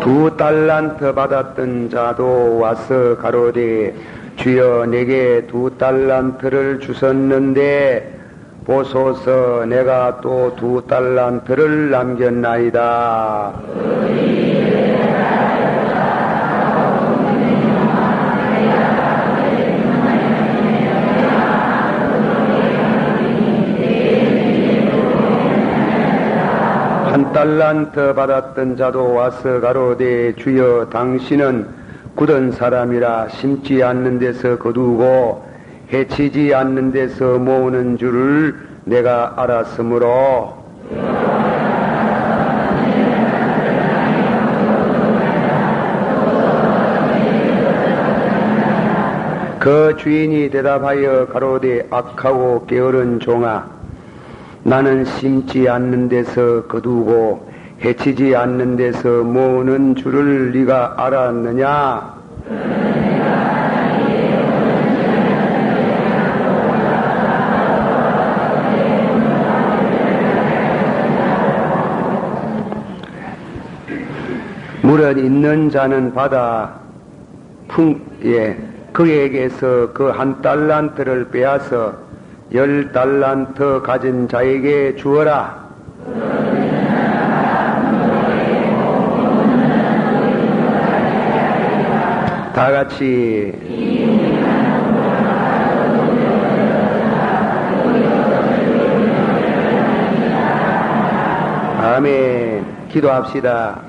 2달란트 받았던 자도 와서 가로되 주여 내게 2달란트를 주셨는데 보소서 내가 또 2달란트를 남겼나이다. 한 달란트 받았던 자도 와서 가로되 주여 당신은 굳은 사람이라 심지 않는 데서 거두고 해치지 않는 데서 모으는 줄을 내가 알았으므로 그 주인이 대답하여 가로되 악하고 게으른 종아 나는 심지 않는 데서 거두고 해치지 않는 데서 모으는 줄을 네가 알았느냐? 물은 있는 자는 받아 그에게서 그 1달란트를 빼앗아 10달란트 가진 자에게 주어라. 다 같이 아멘. 기도합시다.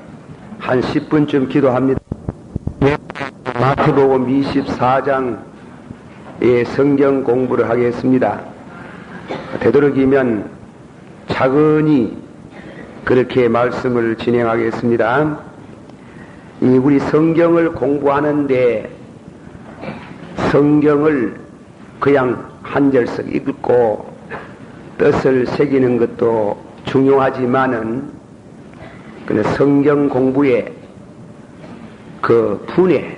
한 10분쯤 기도합니다. 마태복음 24장의 성경 공부를 하겠습니다. 되도록이면 차근히 그렇게 말씀을 진행하겠습니다. 우리 성경을 공부하는데 성경을 그냥 한 절씩 읽고 뜻을 새기는 것도 중요하지만은 성경 공부의 그 분의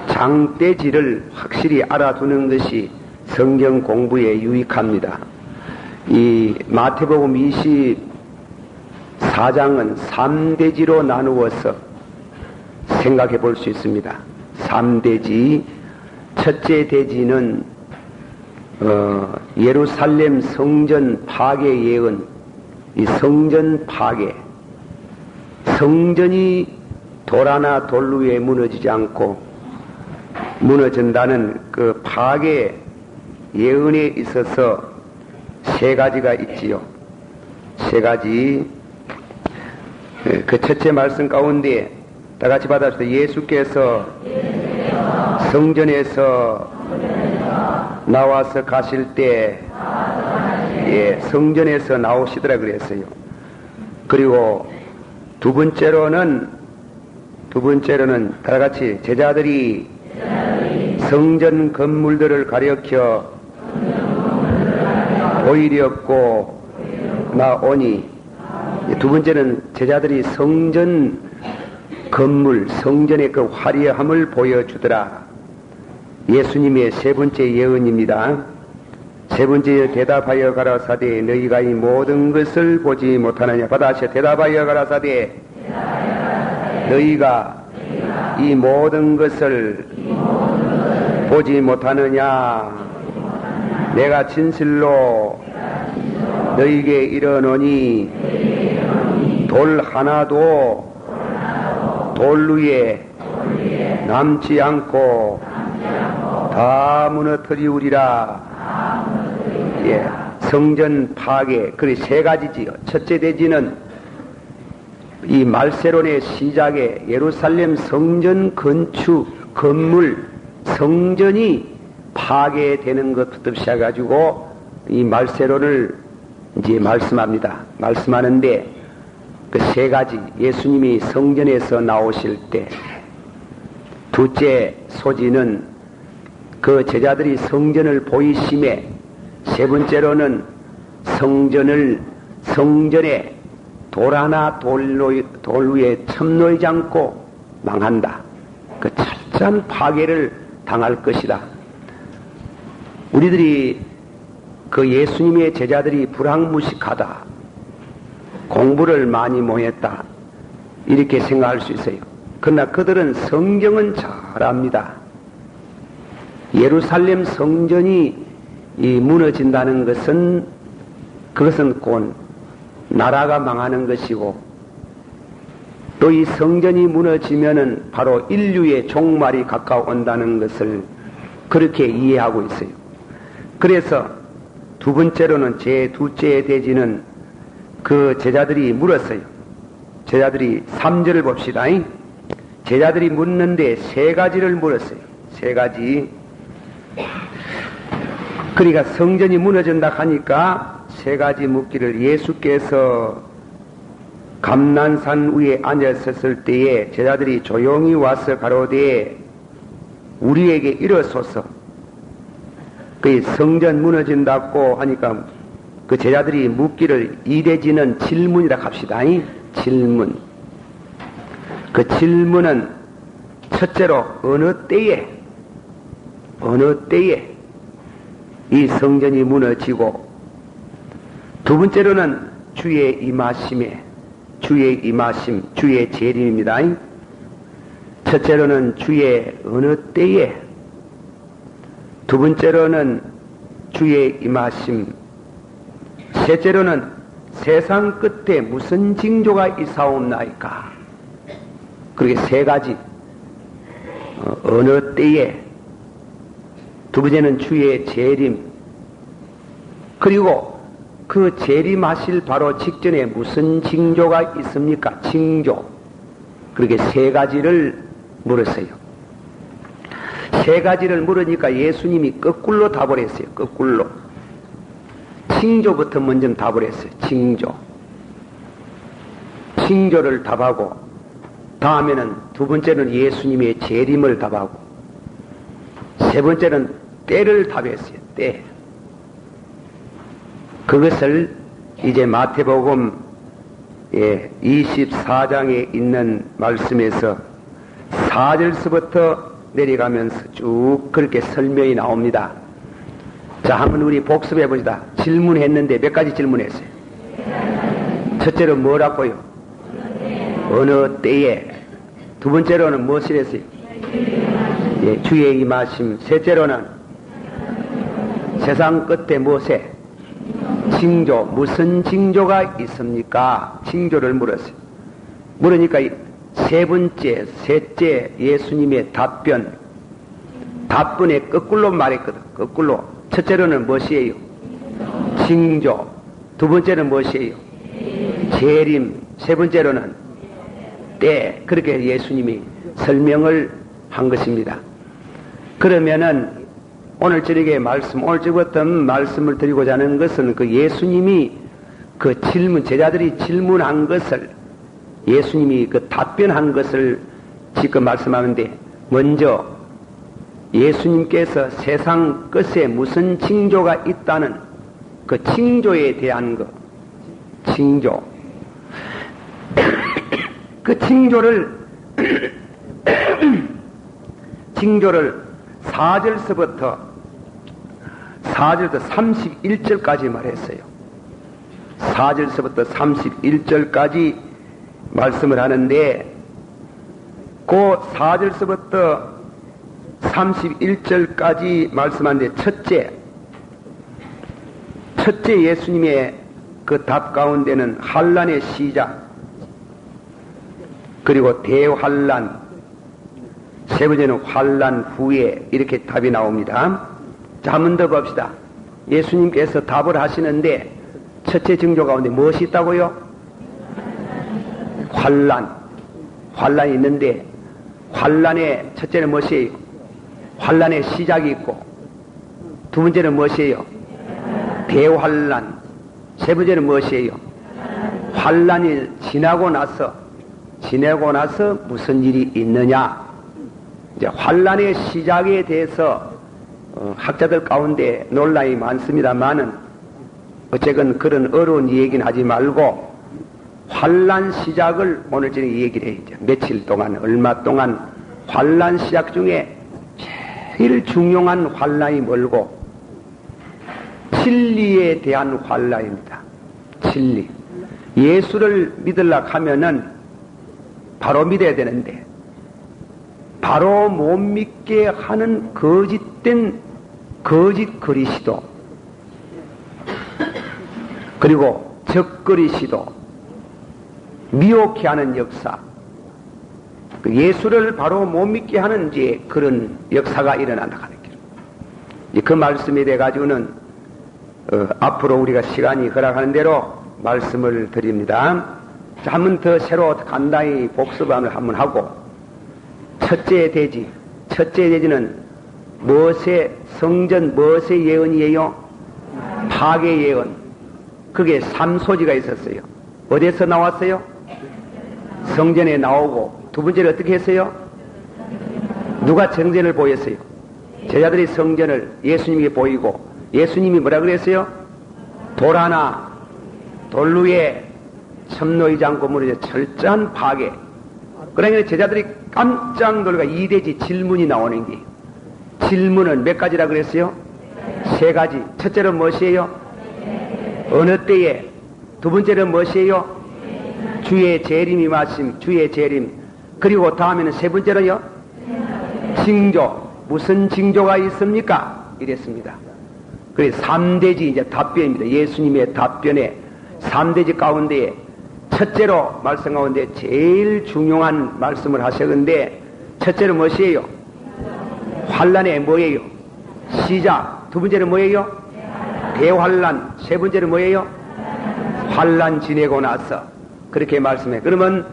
장대지를 확실히 알아두는 것이 성경 공부에 유익합니다. 이 마태복음 24장은 3대지로 나누어서 생각해 볼 수 있습니다. 3대지. 첫째 대지는 예루살렘 성전 파괴 예언. 이 성전 파괴. 성전이 돌 하나 돌 위에 무너지지 않고 무너진다는 그 파괴 예언에 있어서 세 가지가 있지요. 세 가지. 그 첫째 말씀 가운데 다 같이 받아주세요. 예수께서 성전에서 나와서 가실 때 성전에서 나오시더라 그랬어요. 그리고 두 번째로는 다 같이 제자들이 성전 건물들을 가리켜 보이려고 나오니, 두 번째는 제자들이 성전 건물, 성전의 그 화려함을 보여주더라. 예수님의 세 번째 예언입니다. 세 번째 대답하여 가라사대 너희가 이 모든 것을 보지 못하느냐. 받아서 대답하여 가라사대 너희가 이 모든 것을 보지 못하느냐. 내가 진실로 너희에게 이르노니 돌 하나도 돌 위에 남지 않고 다 무너뜨리우리라. 성전 파괴. 그리 세 가지지요. 첫째 대지는 이 말세론의 시작에 예루살렘 성전 건축 건물 성전이 파괴되는 것부터 시작해가지고 이 말세론을 이제 말씀하는데 그 세 가지. 예수님이 성전에서 나오실 때. 둘째 소지는 그 제자들이 성전을 보이심에. 세 번째로는 성전에 돌 하나 돌 위에 첨 놓이지 않고 망한다. 그 철저한 파괴를 당할 것이다. 우리들이 그 예수님의 제자들이 불황무식하다. 공부를 많이 못했다. 이렇게 생각할 수 있어요. 그러나 그들은 성경은 잘 압니다. 예루살렘 성전이 무너진다는 것은 그것은 곧 나라가 망하는 것이고 또 이 성전이 무너지면은 바로 인류의 종말이 가까워온다는 것을 그렇게 이해하고 있어요. 그래서 두 번째로는 제 둘째의 대지는 그 제자들이 물었어요. 제자들이 3절을 봅시다. 제자들이 묻는데 세 가지를 물었어요. 세 가지. 그러니까 성전이 무너진다 하니까 세 가지 묻기를 예수께서 감난산 위에 앉았을 때에 제자들이 조용히 와서 가로되 우리에게 이르소서. 그 성전 무너진다고 하니까 그 제자들이 묻기를 이래지는 질문이라 합시다. 질문. 그 질문은 첫째로 어느 때에 이 성전이 무너지고 두 번째로는 주의 임하심에 주의 재림입니다. 첫째로는 주의 어느 때에 두 번째로는 주의 임하심 셋째로는 세상 끝에 무슨 징조가 있사옵나이까. 그렇게 세 가지. 어느 때에 두 번째는 주의 재림 그리고 그 재림하실 바로 직전에 무슨 징조가 있습니까? 징조. 그렇게 세 가지를 물었어요. 세 가지를 물으니까 예수님이 거꾸로 답을 했어요. 거꾸로. 징조부터 먼저 답을 했어요. 징조를 답하고 다음에는 두 번째는 예수님의 재림을 답하고 세 번째는 때를 답했어요. 때. 그것을 이제 마태복음 24장에 있는 말씀에서 4절서부터 내려가면서 쭉 그렇게 설명이 나옵니다. 자, 한번 우리 복습해 봅시다. 질문했는데 몇 가지 질문했어요? 첫째로 뭐라고요? 어느 때에. 두 번째로는 무엇을 했어요? 주의 임하심. 셋째로는 세상 끝에 무엇에? 징조. 무슨 징조가 있습니까? 징조를 물었어요. 물으니까 세 번째, 셋째 예수님의 답변에 거꾸로 말했거든. 거꾸로. 첫째로는 무엇이에요? 징조. 두 번째는 무엇이에요? 재림. 세 번째로는 때. 그렇게 예수님이 설명을 한 것입니다. 그러면은 오늘 저녁에 오늘 저부터 말씀을 드리고자 하는 것은 그 예수님이 그 제자들이 질문한 것을 예수님이 그 답변한 것을 지금 말씀하는데 먼저 예수님께서 세상 끝에 무슨 징조가 있다는 그 징조에 대한 것, 징조. 그 징조를 4절서부터 31절까지 말했어요. 4절서부터 31절까지 말씀을 하는데 그 4절서부터 31절까지 말씀하는데 첫째 예수님의 그 답 가운데는 환난의 시작 그리고 대환난 세 번째는 환난 후에 이렇게 답이 나옵니다. 자, 한 번 더 봅시다. 예수님께서 답을 하시는데 첫째 징조 가운데 무엇이 있다고요? 환난이 있는데 환난의 첫째는 무엇이에요? 환난의 시작이 있고 두 번째는 무엇이에요? 대환난. 세 번째는 무엇이에요? 환난이 지나고 나서 무슨 일이 있느냐? 이제 환난의 시작에 대해서 학자들 가운데 논란이 많습니다만은 어쨌건 그런 어려운 얘기는 하지 말고 환난 시작을 오늘 저녁에 얘기를 해야죠. 며칠 동안 얼마 동안 환난 시작 중에 제일 중요한 환난이 뭘고 진리에 대한 환난입니다. 진리. 예수를 믿으려고 하면은 바로 믿어야 되는데 바로 못 믿게 하는 거짓된 거짓 그리스도 그리고 적그리스도 미혹해 하는 역사 예수를 바로 못 믿게 하는 이제 그런 역사가 일어난다 하는 거예요. 그 말씀에 대해 가지고는 앞으로 우리가 시간이 허락하는 대로 말씀을 드립니다. 한 번 더 새로 간단히 복습을 한번 하고 첫째 대지는 무엇의 성전 무엇의 예언이에요? 파괴 예언. 그게 3소지가 있었어요. 어디에서 나왔어요? 성전에 나오고 두 번째는 어떻게 했어요? 누가 성전을 보였어요? 제자들이 성전을 예수님에게 보이고 예수님이 뭐라 그랬어요? 돌 하나 돌 위에 첨놓이지 않고 무너져 철저한 파괴. 그러니까 제자들이 깜짝 놀라가 이대지 질문이 나오는 게 질문은 몇 가지라 그랬어요? 3가지. 첫째는 무엇이에요? 어느 때에? 두 번째는 무엇이에요? 주의 재림이 마심, 주의 재림. 그리고 다음에는 세 번째는요? 징조. 무슨 징조가 있습니까? 이랬습니다. 그래서 3대지 이제 답변입니다. 예수님의 답변에 3대지 가운데에 첫째로 말씀 가운데 제일 중요한 말씀을 하셨는데 첫째는 무엇이에요? 환란의 뭐예요? 시작. 두 번째는 뭐예요? 대환란. 세 번째는 뭐예요? 환란 지내고 나서 그렇게 말씀해. 그러면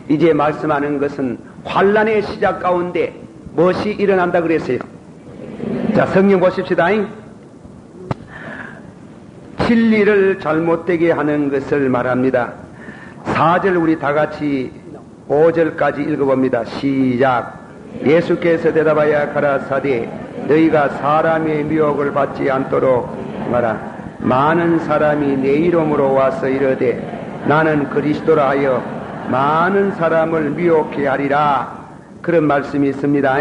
이제 말씀하는 것은 환란의 시작 가운데 무엇이 일어난다 그랬어요? 자, 성경 보십시다. 진리를 잘못되게 하는 것을 말합니다. 4절 우리 다 같이 5절까지 읽어봅니다. 시작. 예수께서 대답하여 가라사대 너희가 사람의 미혹을 받지 않도록 말하. 많은 사람이 내 이름으로 와서 이르되 나는 그리스도라 하여 많은 사람을 미혹해 하리라. 그런 말씀이 있습니다.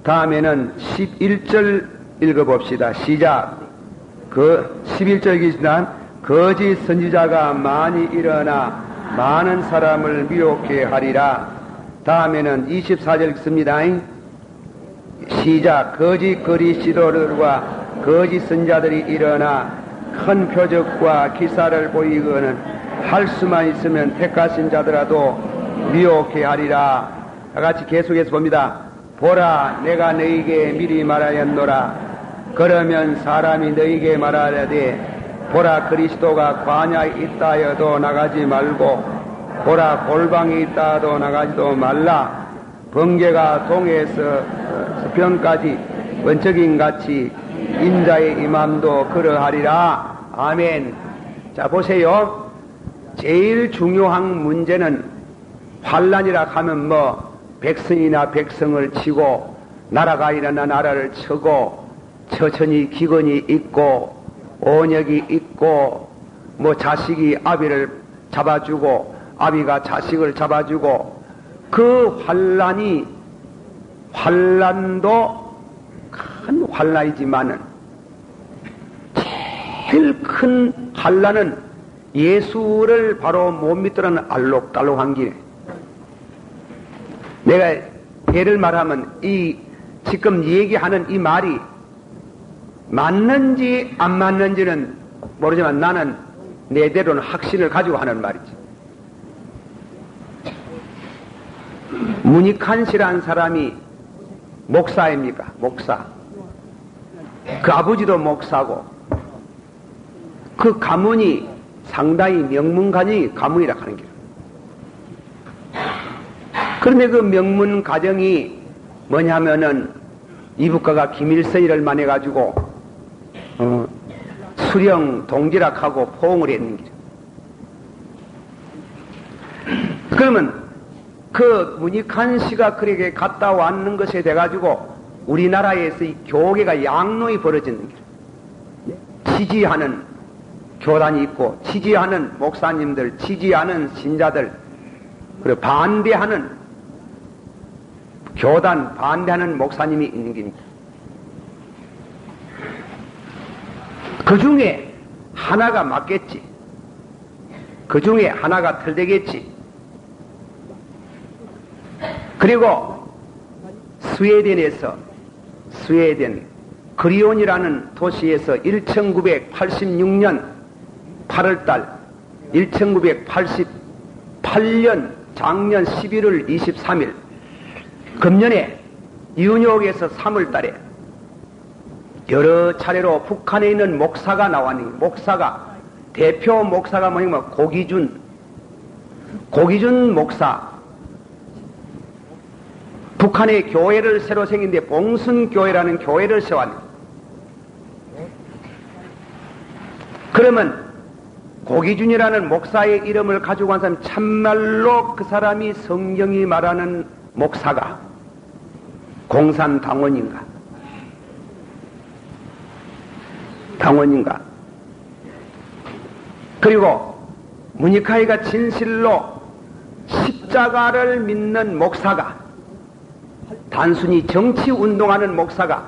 다음에는 11절 읽어봅시다. 시작. 그 11절 기시단 거짓 선지자가 많이 일어나 많은 사람을 미혹해 하리라. 다음에는 24절 읽습니다. 시작. 거짓 그리스도들과 거짓 선지자들이 일어나 큰 표적과 기사를 보이거는 할 수만 있으면 택하신 자들아도 미혹해 하리라. 다 같이 계속해서 봅니다. 보라 내가 너희에게 미리 말하였노라. 그러면 사람이 너희에게 말하려되 보라 그리스도가 광야에 있다 하여도 나가지 말고 보라 골방에 있다 하여도 나가지도 말라. 번개가 동해에서 서편까지 번쩍임같이 인자의 임함도 그러하리라. 아멘. 자 보세요. 제일 중요한 문제는 환란이라 하면 뭐 백성이나 백성을 치고 나라가 일어나 나라를 치고 처천이 기근이 있고 온역이 있고 뭐 자식이 아비를 잡아주고 아비가 자식을 잡아주고 그 환란도 큰 환란이지만은 제일 큰 환란은 예수를 바로 못 믿더라는 알록달록한 길에 내가 예를 말하면 이 지금 얘기하는 이 말이 맞는지 안 맞는지는 모르지만 나는 내대로는 확신을 가지고 하는 말이지. 문익한씨라는 사람이 목사입니까? 목사. 그 아버지도 목사고 그 가문이 상당히 명문가정이 가문이라 하는 거예요. 그런데 그 명문 가정이 뭐냐면은 이북가가 김일성이를 만해가지고 수령 동지락하고 포옹을 했는 거죠. 그러면 그 문익한 씨가 그렇게 갔다 왔는 것에 돼가지고 우리나라에서 이 교계가 양로이 벌어지는 거죠. 지지하는 교단이 있고 지지하는 목사님들, 지지하는 신자들, 그리고 반대하는 교단, 반대하는 목사님이 있는 겁니다. 그 중에 하나가 맞겠지. 그 중에 하나가 틀되겠지. 그리고 스웨덴 그리온이라는 도시에서 1986년 8월달 1988년 작년 11월 23일 금년에 뉴욕에서 3월달에 여러 차례로 북한에 있는 목사가 나왔는데 대표 목사가 뭐냐면 고기준 목사, 북한에 교회를 새로 생긴데 봉순교회라는 교회를 세웠는데, 그러면 고기준이라는 목사의 이름을 가지고 간 사람이 참말로 그 사람이 성경이 말하는 목사가 공산당원인가? 당원인가? 그리고 무니카이가 진실로 십자가를 믿는 목사가, 단순히 정치 운동하는 목사가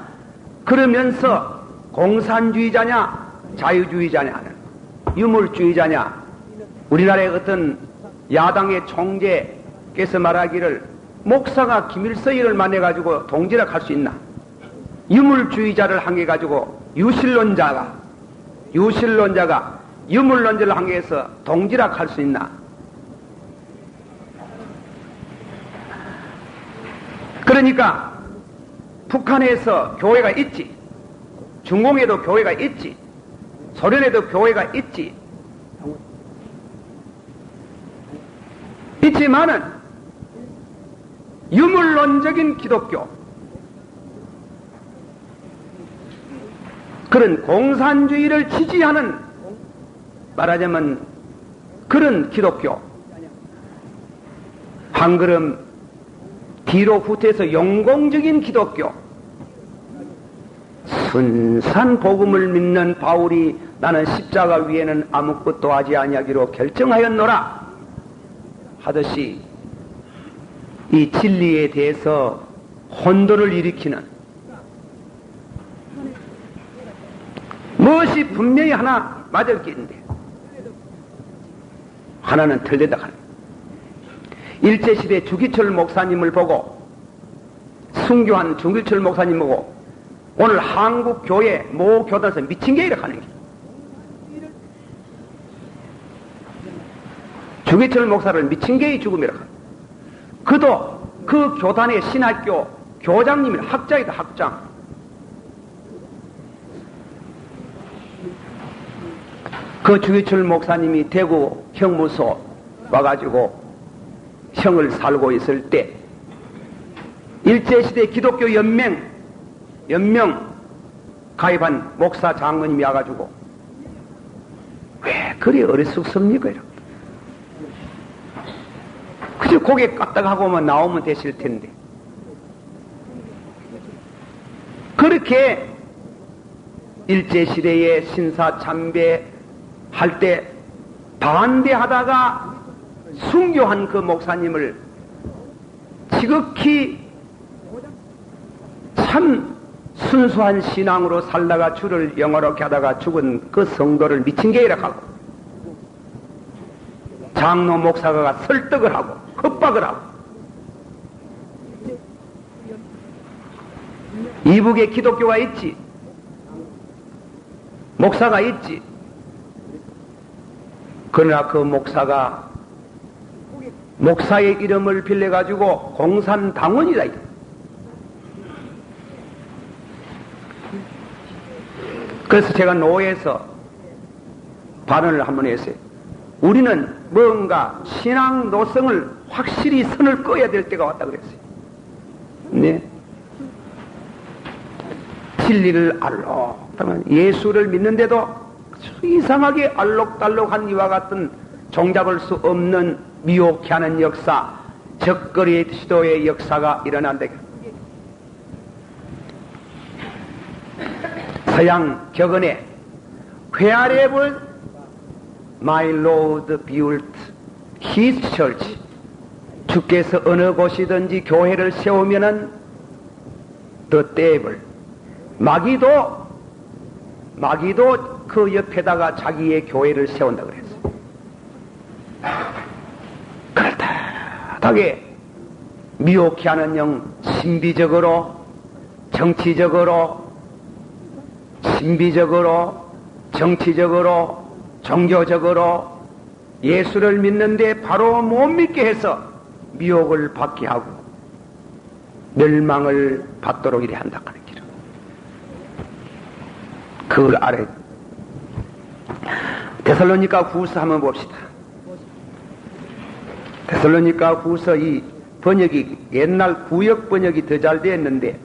그러면서 공산주의자냐 자유주의자냐는 유물주의자냐, 우리나라의 어떤 야당의 총재께서 말하기를 목사가 김일성이를 만나가지고 동지락 할 수 있나? 유물주의자를 한 게 가지고 유실론자가 유물론자를 한 게 해서 동지락 할 수 있나? 그러니까 북한에서 교회가 있지, 중공에도 교회가 있지, 소련에도 교회가 있지. 있지만은 유물론적인 기독교, 그런 공산주의를 지지하는, 말하자면 그런 기독교, 한 걸음 뒤로 후퇴해서 용공적인 기독교, 순수한 복음을 믿는 바울이 나는 십자가 위에는 아무것도 하지 아니하기로 결정하였노라 하듯이 이 진리에 대해서 혼돈을 일으키는 무엇이 분명히 하나 맞을 게 있는데 하나는 틀리다 하는, 일제시대 주기철 목사님을 보고, 순교한 주기철 목사님 보고 오늘 한국 교회 모 교단에서 미친 게 이렇게 하는 게, 주기철 목사를 미친 게의 죽음이라고 합니다. 그도 그 교단의 신학교 교장님이 학자이다, 학장. 그 주기철 목사님이 대구 형무소 와가지고 형을 살고 있을 때 일제시대 기독교 연명 가입한 목사 장로님이 와가지고 왜 그리 어리숙습니까? 이렇게. 그저 고개 까딱하고만 나오면 되실 텐데. 그렇게 일제시대에 신사참배할 때 반대하다가 순교한 그 목사님을 지극히 참 순수한 신앙으로 살다가 주를 영화롭게 하다가 죽은 그 성도를 미친 게이라고 하고, 장로 목사가 설득을 하고 협박을 하고, 이북에 기독교가 있지, 목사가 있지. 그러나 그 목사가 목사의 이름을 빌려가지고 공산당원이다. 그래서 제가 노회에서 발언을 한번 했어요. 우리는 뭔가 신앙 노성을 확실히 선을 꺼야 될 때가 왔다 그랬어요. 네. 진리를 알록달록, 예수를 믿는데도 이상하게 알록달록한 이와 같은 종잡을 수 없는 미혹해 하는 역사, 적거리 시도의 역사가 일어난다. 서양 격언에 Wherever my Lord built his church, 주께서 어느 곳이든지 교회를 세우면은 the devil, 마귀도 그 옆에다가 자기의 교회를 세운다 그랬어요. 그렇다하게 미혹해 하는 영 신비적으로, 정치적으로, 신비적으로, 정치적으로, 종교적으로 예수를 믿는데 바로 못 믿게 해서 미혹을 받게 하고 멸망을 받도록 이래 한다 하는 길은 그걸 알아야 돼. 데살로니가 후서 한번 봅시다. 데살로니가 후서 이 번역이 옛날 구역 번역이 더 잘 되었는데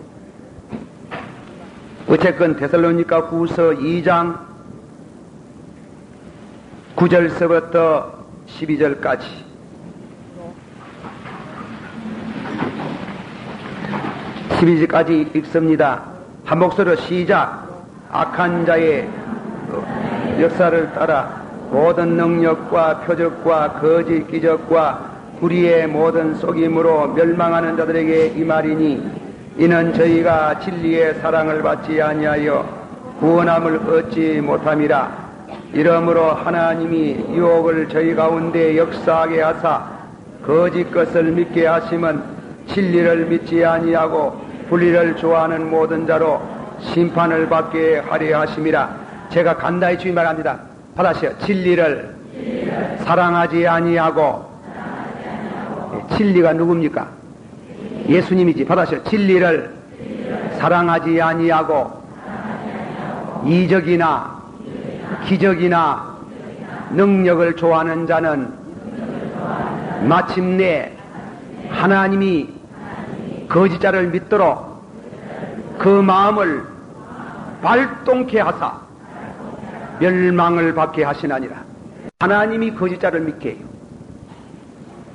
어쨌건 데살로니가 후서 2장 9절서부터 12절까지 12절까지 읽습니다. 한 목소리로 시작. 악한 자의 역사를 따라 모든 능력과 표적과 거짓 기적과 불의의 모든 속임으로 멸망하는 자들에게 이 말이니 이는 저희가 진리의 사랑을 받지 아니하여 구원함을 얻지 못함이라. 이러므로 하나님이 유혹을 저희 가운데 역사하게 하사 거짓 것을 믿게 하심은 진리를 믿지 아니하고 불의를 좋아하는 모든 자로 심판을 받게 하려 하심이라. 제가 간단히 주의 말합니다. 받아시오. 진리를 사랑하지 아니하고. 진리가 누굽니까? 예수님이지. 받아시오. 진리를 사랑하지 아니하고 이적이나 기적이나 능력을 좋아하는 자는 마침내 하나님이 거짓자를 믿도록 그 마음을 발동케 하사 멸망을 받게 하시나니라. 하나님이 거짓자를 믿게 해요.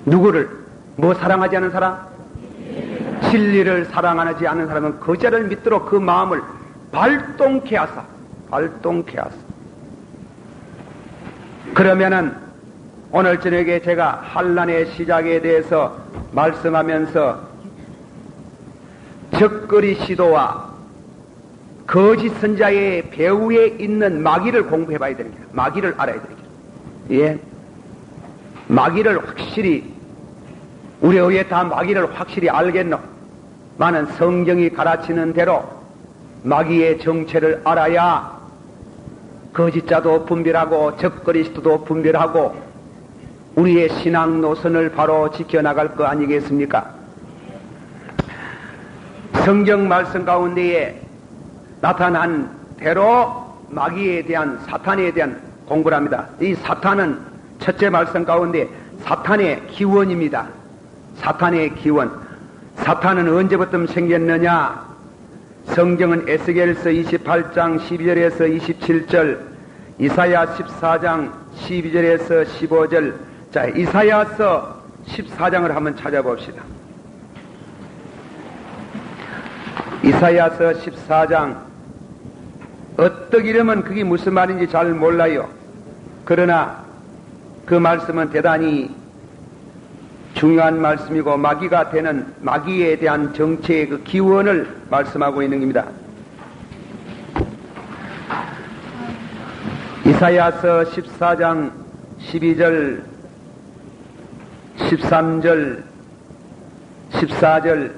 누구를? 뭐 사랑하지 않은 사람? 진리를 사랑하지 않은 사람은 거짓자를 믿도록 그 마음을 발동케 하사. 그러면은 오늘 저녁에 제가 환난의 시작에 대해서 말씀하면서 적거리 시도와 거짓 선자의 배후에 있는 마귀를 공부해 봐야 되는 거예요. 마귀를 알아야 되는 거예요. 예. 마귀를 확실히, 우리 의에 다 마귀를 확실히 알겠노? 많은 성경이 가르치는 대로 마귀의 정체를 알아야 거짓자도 분별하고 적거리 시도도 분별하고 우리의 신앙 노선을 바로 지켜나갈 거 아니겠습니까? 성경 말씀 가운데에 나타난 대로 마귀에 대한, 사탄에 대한 공부를 합니다. 이 사탄은 첫째 말씀 가운데 사탄의 기원입니다. 사탄의 기원. 사탄은 언제부터 생겼느냐? 성경은 에스겔서 28장 12절에서 27절, 이사야 14장 12절에서 15절. 자, 이사야서 14장을 한번 찾아봅시다. 이사야서 14장. 어떻게 이러면 그게 무슨 말인지 잘 몰라요. 그러나 그 말씀은 대단히 중요한 말씀이고 마귀가 되는, 마귀에 대한 정체의 그 기원을 말씀하고 있는 겁니다. 이사야서 14장 12절 13절 14절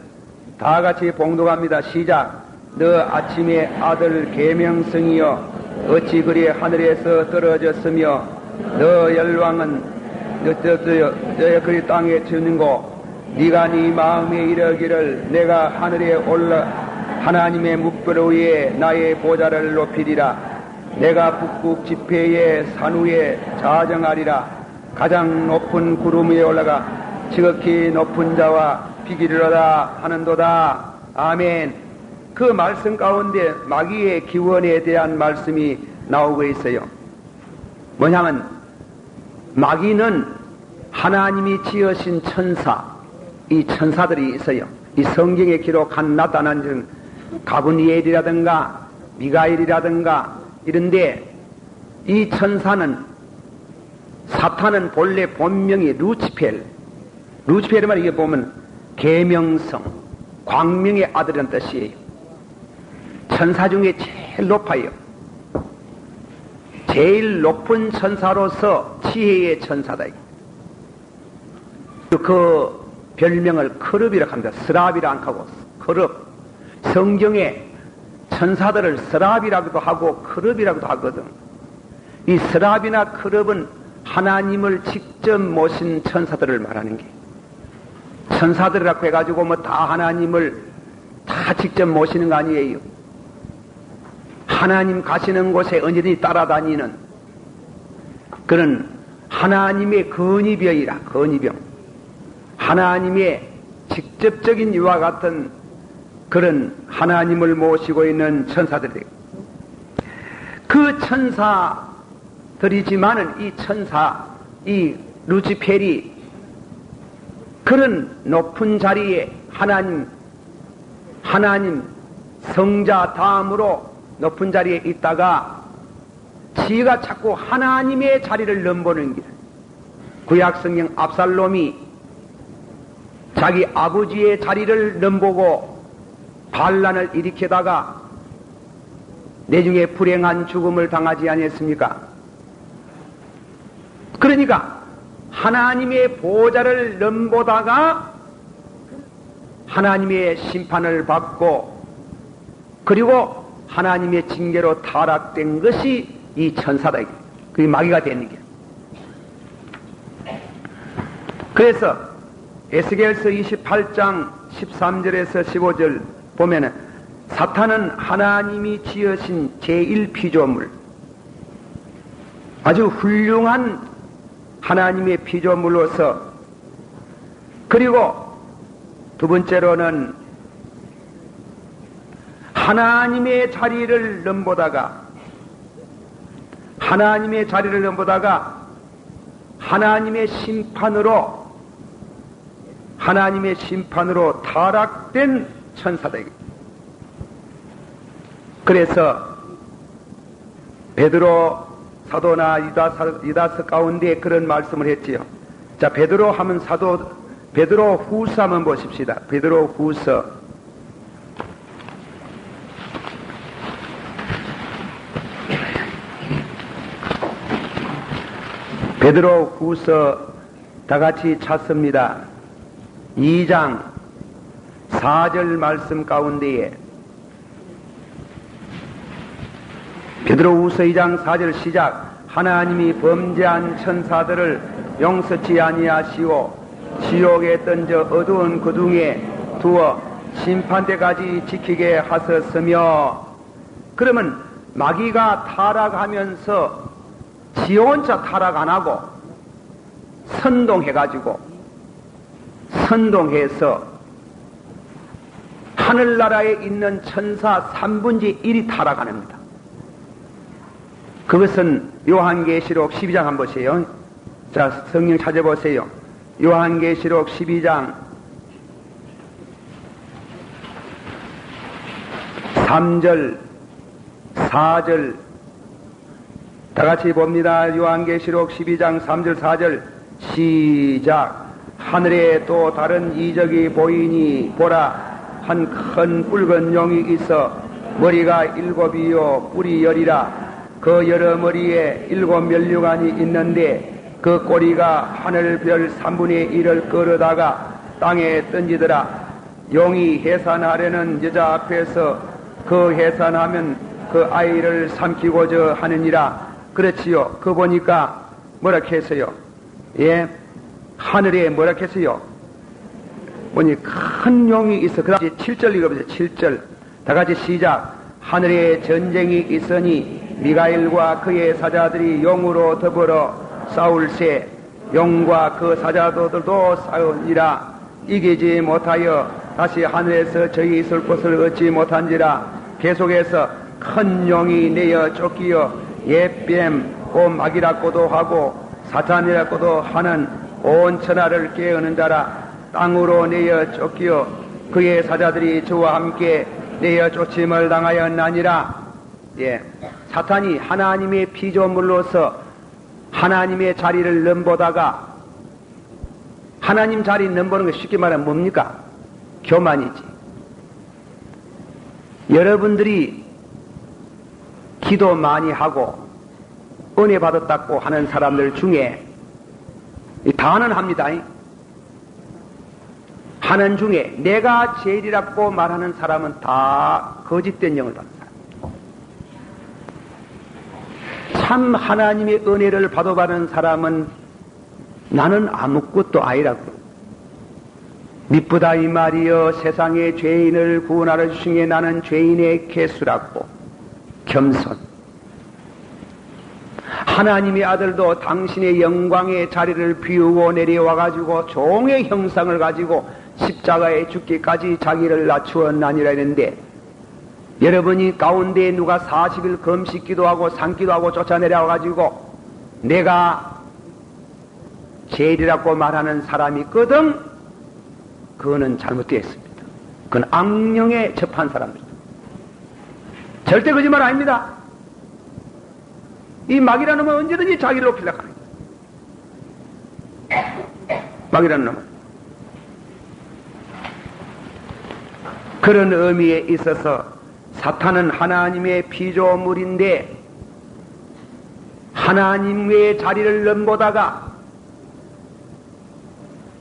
다 같이 봉독합니다. 시작. 너 아침의 아들 계명성이여 어찌 그리 하늘에서 떨어졌으며 너 열왕은 너의 그리 땅에 주는고 네가 네 마음에 이르기를 내가 하늘에 올라 하나님의 묵별 위에 나의 보좌를 높이리라. 내가 북극 지폐의 산 위에 자정하리라. 가장 높은 구름 위에 올라가 지극히 높은 자와 비기리로다 하는도다. 아멘. 그 말씀 가운데 마귀의 기원에 대한 말씀이 나오고 있어요. 뭐냐면 마귀는 하나님이 지으신 천사, 이 천사들이 있어요. 이 성경에 기록한 나타난 가브리엘이라든가 미가엘이라든가 이런데 이 천사는, 사탄은 본래 본명이 루치펠. 루치펠의 말 이게 보면 계명성, 광명의 아들이라는 뜻이에요. 천사 중에 제일 높아요. 제일 높은 천사로서 지혜의 천사다. 그 별명을 크룹이라고 합니다. 스랍이라 안 하고 크룹. 성경에 천사들을 스랍이라고도 하고 크룹이라고도 하거든. 이 스랍이나 크룹은 하나님을 직접 모신 천사들을 말하는 게, 천사들이라고 해가지고 뭐 다 하나님을 다 직접 모시는 거 아니에요. 하나님 가시는 곳에 언제든지 따라다니는 그런 하나님의 건의병이라, 건의병. 하나님의 직접적인 이와 같은 그런 하나님을 모시고 있는 천사들이, 그 천사들이지만은 이 천사, 이 루시펠이 그런 높은 자리에 하나님 성자 다음으로 높은 자리에 있다가 지가 자꾸 하나님의 자리를 넘보는 길. 구약성경 압살롬이 자기 아버지의 자리를 넘보고 반란을 일으키다가 내중에 불행한 죽음을 당하지 아니했습니까? 그러니까 하나님의 보좌를 넘보다가 하나님의 심판을 받고 그리고 하나님의 징계로 타락된 것이 이 천사다. 그게 마귀가 되는 게. 그래서 에스겔서 28장 13절에서 15절 보면은 사탄은 하나님이 지으신 제1피조물, 아주 훌륭한 하나님의 피조물로서, 그리고 두 번째로는 하나님의 자리를 넘보다가 하나님의 심판으로 타락된 천사다. 그래서 베드로 사도나 유다서 가운데 그런 말씀을 했지요. 자, 베드로 하면 베드로 후서 한번 보십시다. 베드로 후서 '다 같이 찾습니다. 2장 4절 말씀 가운데에 베드로후서 2장 4절 시작. 하나님이 범죄한 천사들을 용서치 아니하시고 지옥에 던져 어두운 그중에 두어 심판때까지 지키게 하셨으며. 그러면 마귀가 타락하면서 지 혼자 타락 안 하고 선동해서 하늘나라에 있는 천사 3분의 1이 타락합니다. 그것은 요한계시록 12장 한번 보세요. 자, 성경 찾아보세요. 요한계시록 12장 3절 4절 다 같이 봅니다. 요한계시록 12장 3절 4절 시작. 하늘에 또 다른 이적이 보이니 보라, 한 큰 붉은 용이 있어 머리가 7이요 뿔이 10이라. 그 여러 머리에 7 면류관이 있는데 그 꼬리가 하늘별 3분의 1을 끌어다가 땅에 던지더라. 용이 해산하려는 여자 앞에서 그 해산하면 그 아이를 삼키고자 하느니라. 그렇지요. 그 보니까 뭐라 했어요? 예, 하늘에 뭐라 했어요? 보니 큰 용이 있어. 그 다음에 7절 읽어보세요. 7절 다 같이 시작. 하늘에 전쟁이 있으니 미가엘과 그의 사자들이 용으로 더불어 싸울세. 용과 그 사자들도 싸우니라. 이기지 못하여 다시 하늘에서 저희 있을 곳을 얻지 못한지라. 계속해서 큰 용이 내어 쫓기어 옛뱀 곧 마귀라고도 하고 사탄이라고도 하는 온 천하를 깨우는 자라. 땅으로 내어 쫓기어 그의 사자들이 저와 함께 내어 쫓임을 당하였나니라. 예, 사탄이 하나님의 피조물로서 하나님의 자리를 넘보다가, 하나님 자리 넘보는 게 쉽게 말하면 뭡니까? 교만이지. 여러분들이 기도 많이 하고 은혜 받았다고 하는 사람들 중에 다는 합니다. 하는 중에 내가 제일이라고 말하는 사람은 다 거짓된 영을 받는 사람. 참 하나님의 은혜를 받아받는 사람은 나는 아무것도 아니라고. 미쁘다 이 말이여 세상의 죄인을 구원하러 주시니 나는 죄인의 개수라고. 겸손. 하나님의 아들도 당신의 영광의 자리를 비우고 내려와가지고 종의 형상을 가지고 십자가에 죽기까지 자기를 낮추었나니라 했는데, 여러분이 가운데 누가 40일 금식 기도하고 산기도하고 쫓아내려와가지고 내가 제일이라고 말하는 사람이 있거든, 그거는 잘못되었습니다. 그건 악령에 접한 사람입니다. 절대 거짓말 아닙니다. 이 마귀라는 놈은 언제든지 자기를 높이려고 합니다. 마귀라는 놈은. 그런 의미에 있어서 사탄은 하나님의 피조물인데 하나님의 자리를 넘보다가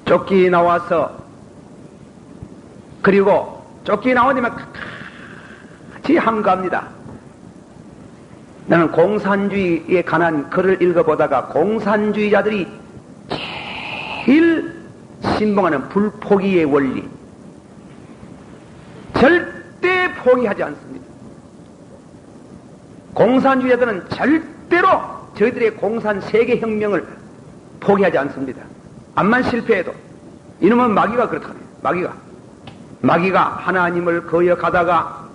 쫓기 나와서, 그리고 쫓기 나오면 같이 함가합니다. 나는 공산주의에 관한 글을 읽어보다가 공산주의자들이 제일 신봉하는 불포기의 원리, 절대 포기하지 않습니다. 공산주의자들은 절대로 저희들의 공산 세계혁명을 포기하지 않습니다. 암만 실패해도. 이놈은 마귀가 그렇다. 마귀가 하나님을 거역하다가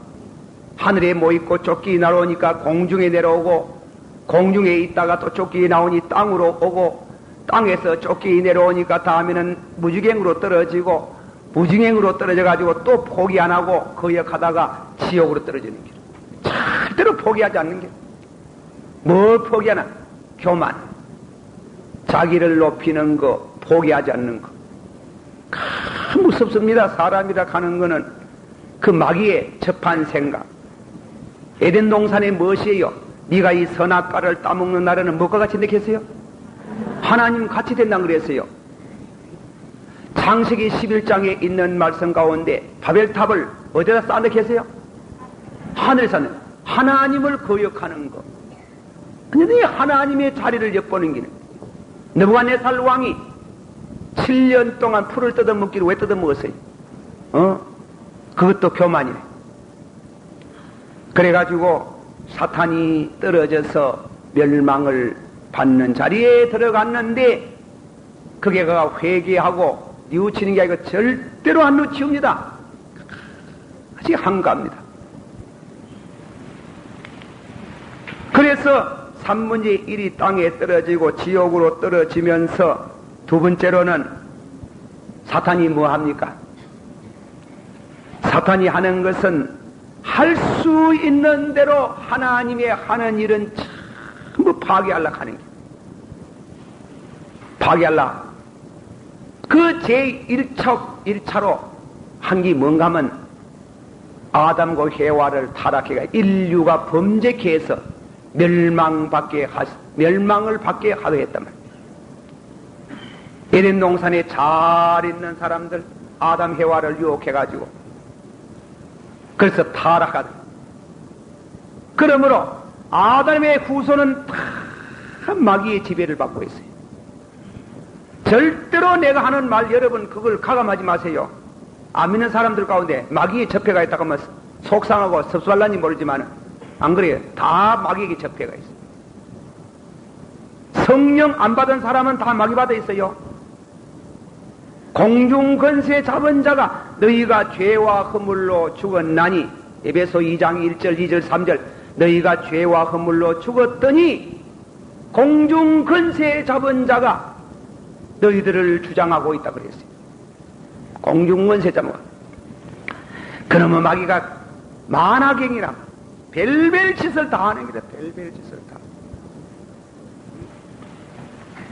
하늘에 모이고 쫓기 나오니까 공중에 내려오고, 공중에 있다가 또 쫓기 나오니 땅으로 오고, 땅에서 쫓기 내려오니까 다음에는 무지갱으로 떨어지고, 무지갱으로 떨어져가지고 또 포기 안 하고 거역하다가 지옥으로 떨어지는 길. 절대로 포기하지 않는 길. 뭘 포기하나? 교만. 자기를 높이는 거, 포기하지 않는 거. 참 무섭습니다. 사람이라 하는 거는 그 마귀에 접한 생각. 에덴 동산에 무엇이에요? 네가 이 선악과를 따먹는 날에는 무엇과 같이 느꼈어요? 하나님 같이 된다고 그랬어요. 창세기 11장에 있는 말씀 가운데 바벨탑을 어디다 쌓아놓겠어요? 하늘에 쌓는. 하나님을 거역하는 거. 완전히 하나님의 자리를 엿보는 길은. 느부갓네살 왕이 7년 동안 풀을 뜯어먹기로 왜 뜯어먹었어요? 그것도 교만이네. 그래가지고 사탄이 떨어져서 멸망을 받는 자리에 들어갔는데, 그게 그가 회개하고 뉘우치는 게 아니고 절대로 안 뉘우치웁니다. 아주 한가합니다. 그래서 3분의 1이 땅에 떨어지고 지옥으로 떨어지면서, 두 번째로는 사탄이 뭐 합니까? 사탄이 하는 것은 할 수 있는 대로 하나님의 하는 일은 전부 파괴하려고 하는 게. 파괴하려고. 그 제1차로 한 게 뭔가 하면 아담과 해와를 타락해가 인류가 범죄케 해서 멸망을 받게 하려 했단 말이에요. 에덴 동산에 잘 있는 사람들, 아담 해와를 유혹해가지고, 그래서 타락하다. 그러므로 아담의 후손은 다 마귀의 지배를 받고 있어요. 절대로 내가 하는 말, 여러분 그걸 가감하지 마세요. 안 믿는 사람들 가운데 마귀의 접해가 있다고 하면 속상하고 섭섭할란지 모르지만 안 그래요. 다 마귀에게 접해가 있어요. 성령 안 받은 사람은 다 마귀 받아 있어요. 공중권세 잡은 자가 너희가 죄와 허물로 죽었나니, 에베소 2장 1절 2절 3절, 너희가 죄와 허물로 죽었더니 공중권세 잡은 자가 너희들을 주장하고 있다 그랬어요. 공중권세 잡은 자. 그러면 마귀가 만화경이라 별별 짓을 다 하는 거다. 별별 짓을 다.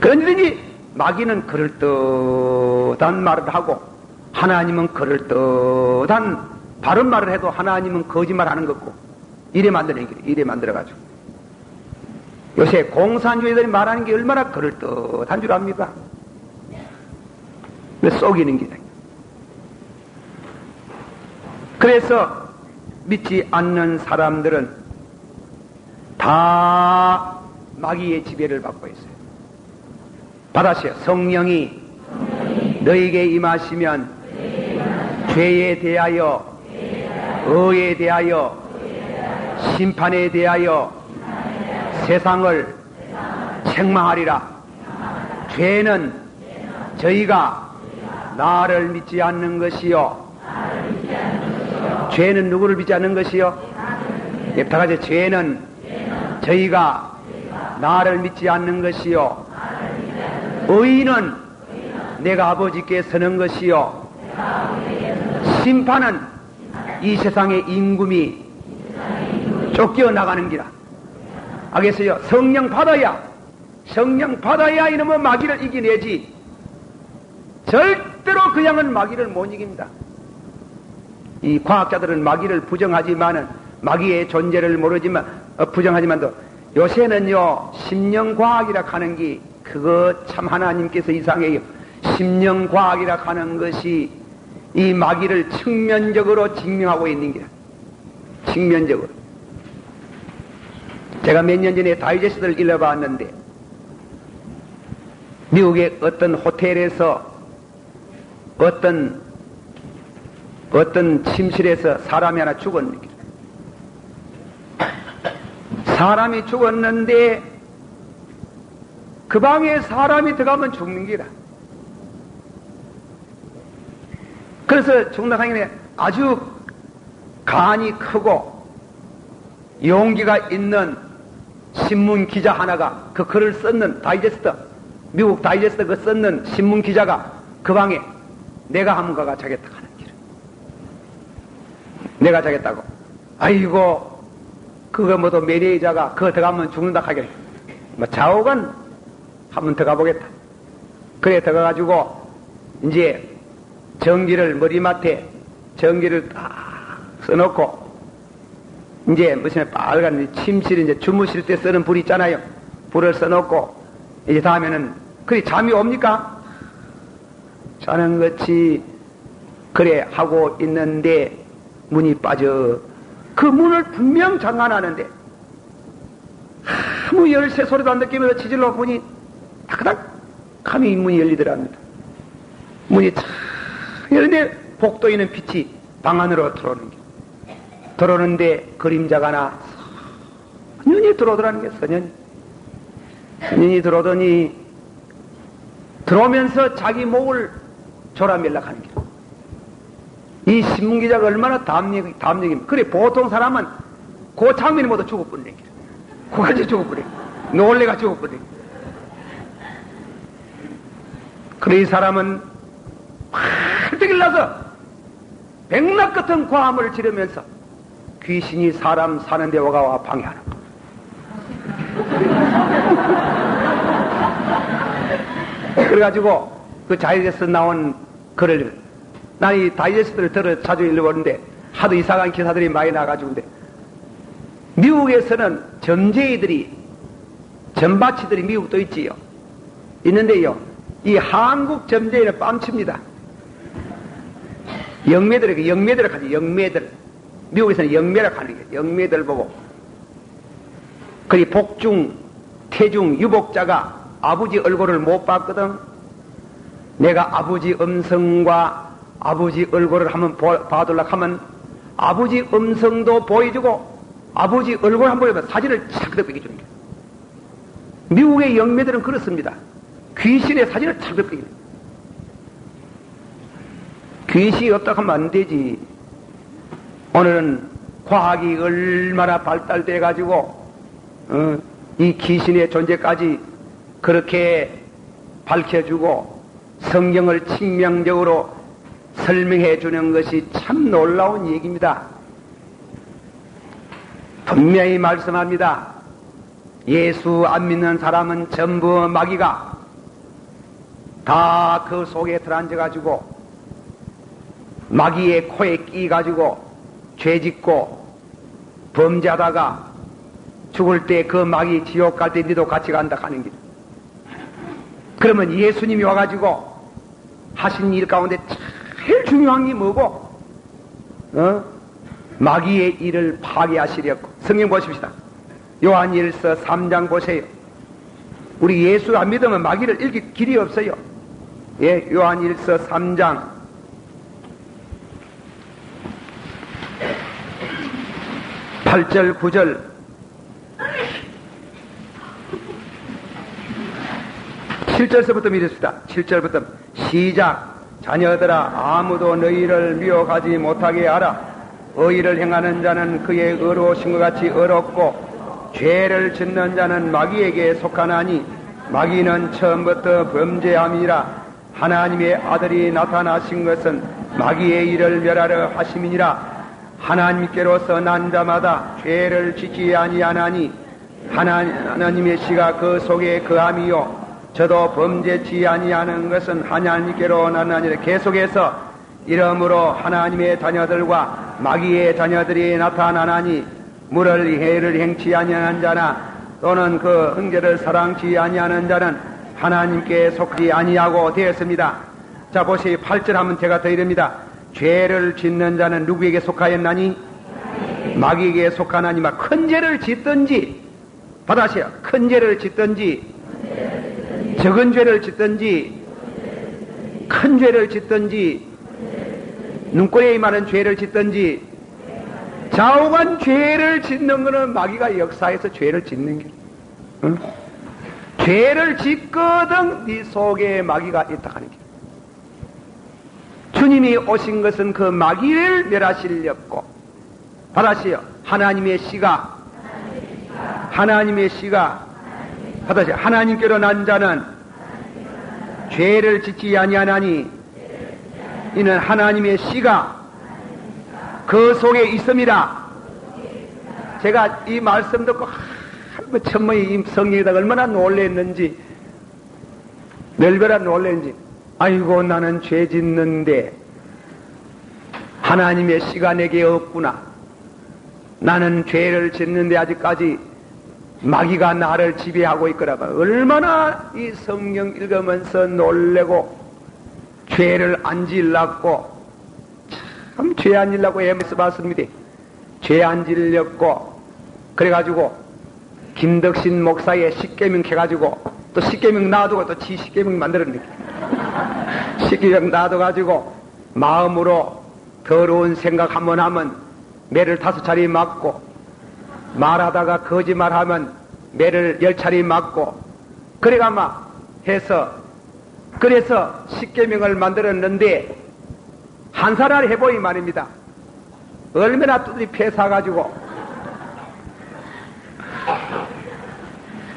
그런지 마귀는 그럴듯한 말을 하고 하나님은 그럴듯한 바른 말을 해도 하나님은 거짓말 하는 거고, 이래 만드는 길, 이래 만들어가지고. 요새 공산주의들이 말하는 게 얼마나 그럴듯한 줄 압니까? 왜 속이는 기다. 그래서 믿지 않는 사람들은 다 마귀의 지배를 받고 있어요. 받았어요. 성령이 너에게 임하시면 죄에 대하여, 의에 대하여, 심판에 대하여 세상을 책망하리라. 죄는 저희가 나를 믿지 않는 것이요. 죄는 누구를 믿지 않는 것이요? 다 같이 죄는 저희가 나를 믿지 않는 것이요. 의는 내가 아버지께 서는 것이요. 심판은 이 세상의 임금이 쫓겨나가는 기라. 알겠어요? 성령 받아야 이놈의 마귀를 이겨내지. 절대로 그 양은 마귀를 못 이깁니다. 이 과학자들은 마귀를 부정하지만은, 마귀의 존재를 모르지만, 부정하지만도 요새는요, 심령과학이라 하는 게, 그거 참 하나님께서 이상해요. 심령과학이라 하는 것이 이 마귀를 측면적으로 증명하고 있는 게야. 측면적으로. 제가 몇 년 전에 다이제스트를 읽어봤는데, 미국의 어떤 호텔에서 어떤 침실에서 사람이 하나 죽었는데, 사람이 죽었는데 그 방에 사람이 들어가면 죽는 기라. 그래서 중락하기에 아주 간이 크고 용기가 있는 신문 기자 하나가 그 글을 썼는 다이제스트, 미국 다이제스트 그 썼는 신문 기자가 그 방에 내가 한번 가가 자겠다 하는 길. 내가 자겠다고. 아이고, 그거 뭐도 매니저가 그거 들어가면 죽는다 하길래 뭐 좌우간 한번 들어가 보겠다. 그래 들어가가지고 이제 전기를 머리맡에 전기를 딱 써놓고 이제 무슨 빨간 침실 이제 주무실 때 쓰는 불 있잖아요. 불을 써놓고 이제 다음에는 그래 잠이 옵니까? 자는 것이 그래 하고 있는데 문이 빠져. 그 문을 분명 잠가놨는데 아무 열쇠 소리도 안 느끼면서 지질러 문이 따그닥 감히 문이 열리더랍니다. 문이 참 열리는데 복도 있는 빛이 방 안으로 들어오는 게, 들어오는데 그림자가 하나 선연히 들어오더라는 게, 선연히 들어오더니 들어오면서 자기 목을 졸아멜락하는 게, 이 신문기자가 얼마나 담력입니까? 그래, 보통 사람은 그 장면이 모두 죽어버리는 게, 그까지 죽어버려. 놀래가 죽어버려. 그래, 이 사람은 활짝 일나서 백락 같은 과함을 지르면서 귀신이 사람 사는 데 와가 방해하는 거. 그래가지고 그 다이제스트 나온 글을, 난 이 다이제스트를 들어 자주 읽어보는데 하도 이상한 기사들이 많이 나가지고인데, 미국에서는 점쟁이들이, 점바치들이 미국도 있지요. 있는데요, 이 한국 점쟁이는 뺨칩니다. 영매들 하지, 영매들. 미국에서는 영매라고 하는 게, 영매들 보고. 그리 복중, 태중, 유복자가 아버지 얼굴을 못 봤거든. 내가 아버지 음성과 아버지 얼굴을 한번 봐둘라 하면 아버지 음성도 보여주고 아버지 얼굴 한번 보여주면 사진을 착 뺏겨주는 거예요. 미국의 영매들은 그렇습니다. 귀신의 사진을 착 뺏겨주는 거예요. 귀신이 없다고 하면 안 되지. 오늘은 과학이 얼마나 발달돼 가지고 이 귀신의 존재까지 그렇게 밝혀주고 성경을 측면적으로 설명해 주는 것이 참 놀라운 얘기입니다. 분명히 말씀합니다. 예수 안 믿는 사람은 전부 마귀가 다 그 속에 들어앉아가지고 마귀의 코에 끼가지고 죄짓고 범죄하다가 죽을 때 그 마귀 지옥 갈 때 니도 같이 간다 하는 길. 그러면 예수님이 와가지고 하신 일 가운데 제일 중요한 게 뭐고? 마귀의 일을 파괴하시려고. 성경 보십시다. 요한 1서 3장 보세요. 우리 예수 안 믿으면 마귀를 이길 길이 없어요. 예, 요한 1서 3장 8절 9절. 7절서부터 믿읍시다. 7절부터 시작. 자녀들아, 아무도 너희를 미워하지 못하게 하라. 의를 행하는 자는 그의 의로우신 것 같이 의롭고 죄를 짓는 자는 마귀에게 속하나니 마귀는 처음부터 범죄함이라. 하나님의 아들이 나타나신 것은 마귀의 일을 멸하려 하심이니라. 하나님께로서 난 자마다 죄를 짓지 아니하나니 하나님의 씨가 그 속에 거함이요 저도 범죄치 아니하는 것은 하나님께로 나나니라. 계속해서 이러므로 하나님의 자녀들과 마귀의 자녀들이 나타나나니 물을 해를 행치 아니하는 자나 또는 그 형제를 사랑치 아니하는 자는 하나님께 속지 아니하고 되었습니다. 자, 보세요. 8절 하면 제가 더 이릅니다. 죄를 짓는 자는 누구에게 속하였나니? 마귀에게 속하나니만. 큰 죄를 짓든지, 받아세요. 큰 죄를 짓든지, 적은 죄를 짓든지, 큰 죄를 짓든지, 눈꼬리에 많은 죄를 짓든지, 좌우간 죄를 짓는 것은 마귀가 역사에서 죄를 짓는 게, 응? 죄를 짓거든 네 속에 마귀가 있다 하는 게. 주님이 오신 것은 그 마귀를 멸하시려고. 받아시요. 하나님의 씨가 받아시요. 하나님께로 난 자는 죄를 짓지 아니하나니 이는 하나님의 씨가 그 속에 있습니다. 제가 이 말씀 듣고 천문이 이 성경에다가 얼마나 놀랬는지, 멸별한 놀랬는지. 아이고, 나는 죄 짓는데 하나님의 씨가 내게 없구나. 나는 죄를 짓는데 아직까지 마귀가 나를 지배하고 있거라. 얼마나 이 성경 읽으면서 놀래고 죄를 안 지으려고, 참 죄 안 지으려고 애쓰 봤습니다. 죄 안 지으려고 그래가지고 김덕신 목사의 십계명 해가지고 또 십계명 놔두고 또 지 십계명 만들었네. 십계명 놔둬가지고 마음으로 더러운 생각 한번 하면 매를 5차례 맞고, 말하다가 거짓말하면 매를 10차례 맞고, 그래가 막 해서, 그래서 십계명을 만들었는데 한 사람 해보이 말입니다. 얼마나 두드리 패사가지고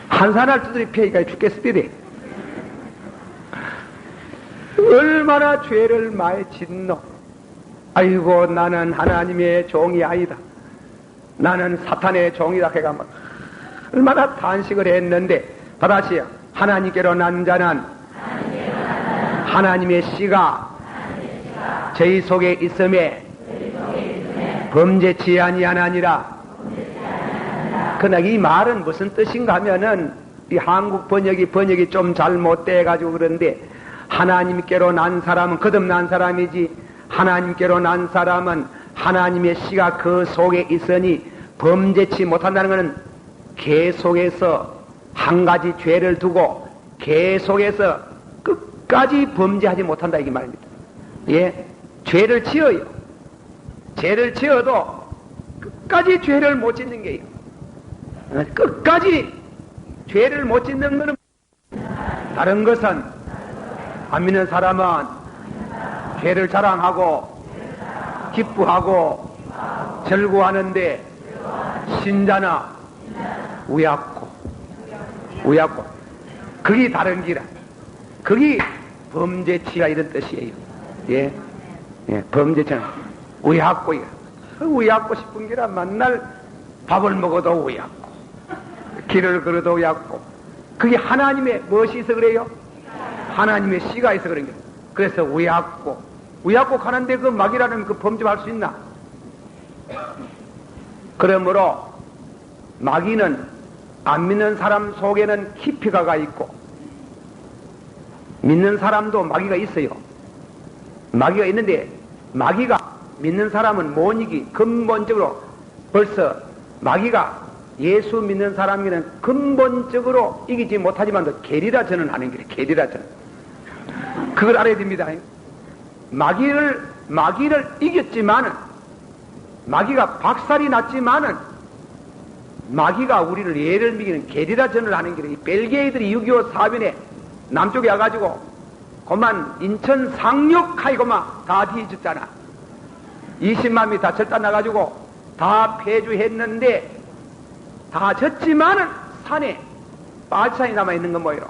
한 사람 두드리 패니까 죽겠으리래. 얼마나 죄를 많이 짓노. 아이고, 나는 하나님의 종이 아니다. 나는 사탄의 종이다 해가 막 얼마나 탄식을 했는데, 다다시요. 하나님께로 난 자는 하나님의 씨가 저희 속에 있음에 범죄치 아니하나니라. 그러나 이 말은 무슨 뜻인가 하면은 이 한국 번역이 좀 잘못돼 가지고 그런데, 하나님께로 난 사람은 거듭난 사람이지, 하나님께로 난 사람은 하나님의 씨가 그 속에 있으니 범죄치 못한다는 것은 계속해서 한 가지 죄를 두고 계속해서 끝까지 범죄하지 못한다 이게 말입니다. 예, 죄를 지어요. 죄를 지어도 끝까지 죄를 못 짓는 게요. 끝까지 죄를 못 짓는 것은, 다른 것은 안 믿는 사람은 죄를 자랑하고 기뻐하고 절구하는데, 신자는 우약고 그게 다른 기라. 그게 범죄치가 이런 뜻이에요. 예, 범죄치는 우약고 싶은 기라. 만날 밥을 먹어도 우약고, 길을 걸어도 우약고. 그게 하나님의 무엇이 있어 그래요? 하나님의 씨가 있어 그런 거예요. 그래서 우약고 가는데 그 마귀라는 그 범죄할 수 있나? 그러므로 마귀는 안 믿는 사람 속에는 깊이 가가 있고, 믿는 사람도 마귀가 있어요. 마귀가 있는데, 마귀가 믿는 사람은 못 이기. 근본적으로 벌써 마귀가 예수 믿는 사람에게는 근본적으로 이기지 못하지만도 게리라 저는 하는 길이에요. 게리라 전. 그걸 알아야 됩니다. 마귀를 이겼지만은, 마귀가 박살이 났지만은, 마귀가 우리를 예를 미기는 게리라 전을 하는 길이에요. 벨기에들이 6.25 사변에 남쪽에 와가지고 그만 인천 상륙하이 그만 다 뒤졌잖아. 20만 미 다 절단 나가지고 다 폐주했는데 다 졌지만은 산에 빨산이 남아있는 건 뭐예요?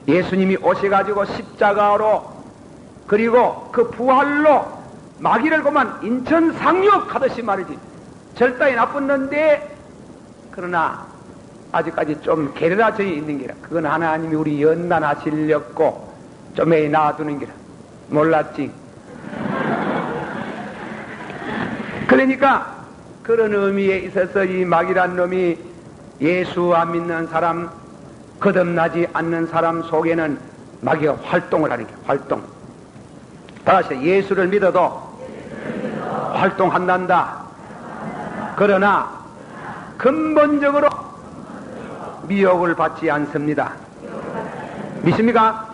예수님이 오셔가지고 십자가로 그리고 그 부활로 마귀를 그만 인천 상륙하듯이 말이지 절단이 나쁘는데, 그러나 아직까지 좀 게으라져이 있는 게라. 그건 하나님이 우리 연단하시려고 좀 애 놔두는 게라. 몰랐지? 그러니까 그런 의미에 있어서 이 마귀란 놈이 예수 안 믿는 사람, 거듭나지 않는 사람 속에는 마귀가 활동을 하는 게 활동. 다시 예수를 믿어도 활동한단다. 그러나 근본적으로 미혹을 받지 않습니다. 믿습니까?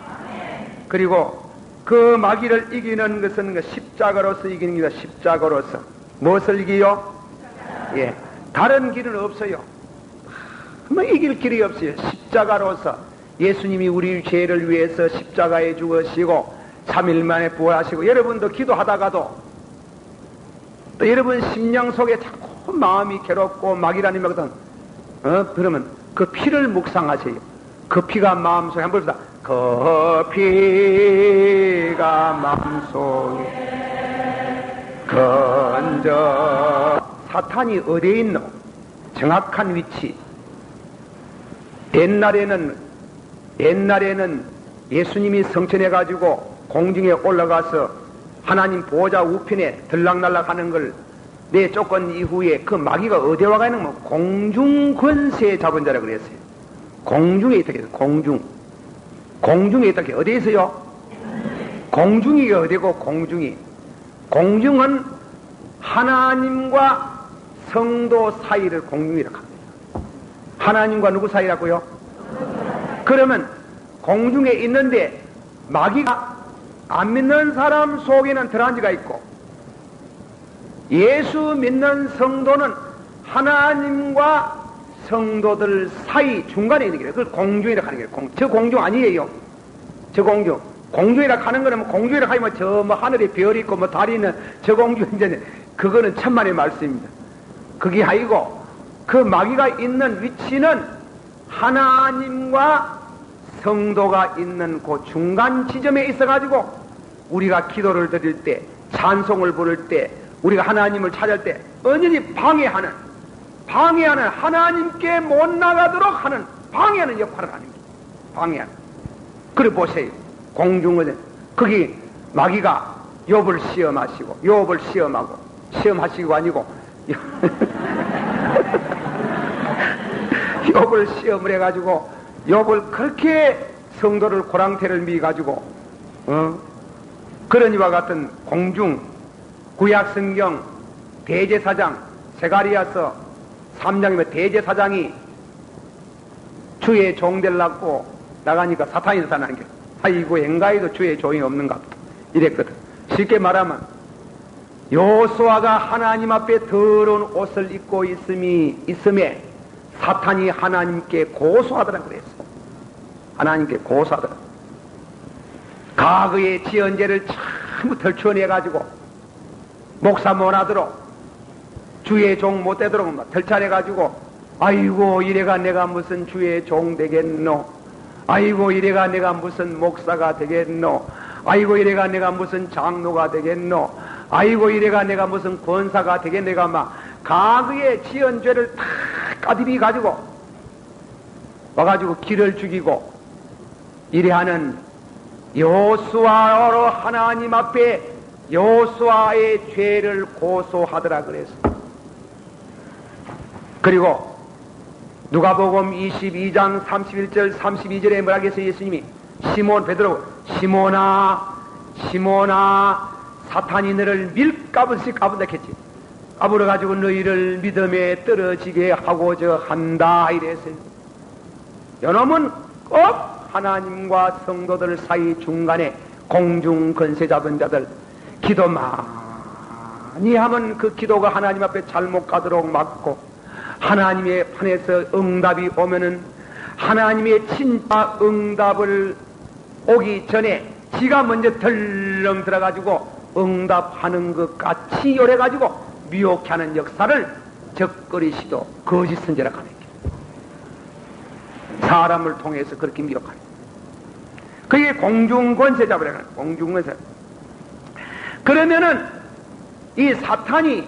그리고 그 마귀를 이기는 것은 그 십자가로서 이기는 것이다. 십자가로서. 무엇을 이기요? 예, 다른 길은 없어요. 뭐 이길 길이 없어요. 십자가로서 예수님이 우리 죄를 위해서 십자가에 죽으시고 3일 만에 부활하시고, 여러분도 기도하다가도 또 여러분 심령 속에 자꾸 마음이 괴롭고 마귀라는 거거든. 그러면 그 피를 묵상하세요. 그 피가 마음속에 한번 보다. 그 피가 마음속에 건져. 사탄이 어디에 있노? 정확한 위치. 옛날에는 예수님이 성천해가지고 공중에 올라가서 하나님 보호자 우편에 들락날락 하는 걸 내쫓은 이후에 그 마귀가 어디에 와가 있는 거? 공중 권세 잡은 자라 그랬어요. 공중에 있다 그랬어요. 공중에 있다 그랬어요. 어디에 있어요? 공중이 어디고 공중이? 공중은 하나님과 성도 사이를 공중이라고 합니다. 하나님과 누구 사이라고요? 그러면 공중에 있는데 마귀가 안 믿는 사람 속에는 들어앉아가 있고, 예수 믿는 성도는 하나님과 성도들 사이 중간에 있는 거예요. 그걸 공중이라고 하는 거예요. 저 공중 아니에요. 저 공중. 공중이라고 하는 거는 공중이라고 하면 저 뭐 하늘에 별이 있고 뭐 달이 있는 저 공중인데, 그거는 천만의 말씀입니다. 그게 아니고 그 마귀가 있는 위치는 하나님과 성도가 있는 그 중간 지점에 있어가지고 우리가 기도를 드릴 때, 찬송을 부를 때, 우리가 하나님을 찾을 때 언연히 방해하는 하나님께 못 나가도록 하는 방해하는 역할을 하는 거예요. 방해하는. 그래 보세요. 공중은 거기 마귀가 욥을 시험하시고, 욥을 시험하시고 아니고 욥을 시험을 해가지고 욥을 그렇게 성도를 고랑태를 미가지고 그런 이와 같은 공중, 구약성경 대제사장 세가리아서 3장이면 대제사장이 주의 종 되려고 나가니까 사탄이 나타나는 게, 아이고 엔가에도 주의 종이 없는가 보다 이랬거든. 쉽게 말하면 요수아가 하나님 앞에 더러운 옷을 입고 있음에 사탄이 하나님께 고소하더라 그랬어. 하나님께 고소하더라. 과거의 지연죄를 전부 덜쳐내가지고 목사 못하도록, 주의 종 못되도록 막 덜쳐내가지고, 아이고 이래가 내가 무슨 주의 종 되겠노? 아이고 이래가 내가 무슨 목사가 되겠노? 아이고 이래가 내가 무슨 장로가 되겠노? 아이고 이래가 내가 무슨 권사가 되겠노? 내가 막 과거의 지연죄를 다 까디비 가지고 와가지고 길을 죽이고 이래하는 요수아로 하나님 앞에 요수아의 죄를 고소하더라 그랬어. 그리고 누가복음 22장 31절 32절에 뭐라고 했어요? 예수님이 시몬 베드로, 시몬아 사탄이 너를 밀가부시 까분다했지. 까불어가지고 너희를 믿음에 떨어지게 하고자 한다 이랬어요. 요놈은 꼭 하나님과 성도들 사이 중간에 공중 건세 잡은 자들 기도 많이 하면 그 기도가 하나님 앞에 잘못 가도록 막고, 하나님의 판에서 응답이 오면은 하나님의 진짜 응답을 오기 전에 지가 먼저 덜렁 들어가지고 응답하는 것 같이 요래가지고 미혹해 하는 역사를 적거리시도 거짓 선지라고 하는 게, 사람을 통해서 그렇게 미혹하는, 그게 공중권세자라고 하는 공중권세. 그러면은 이 사탄이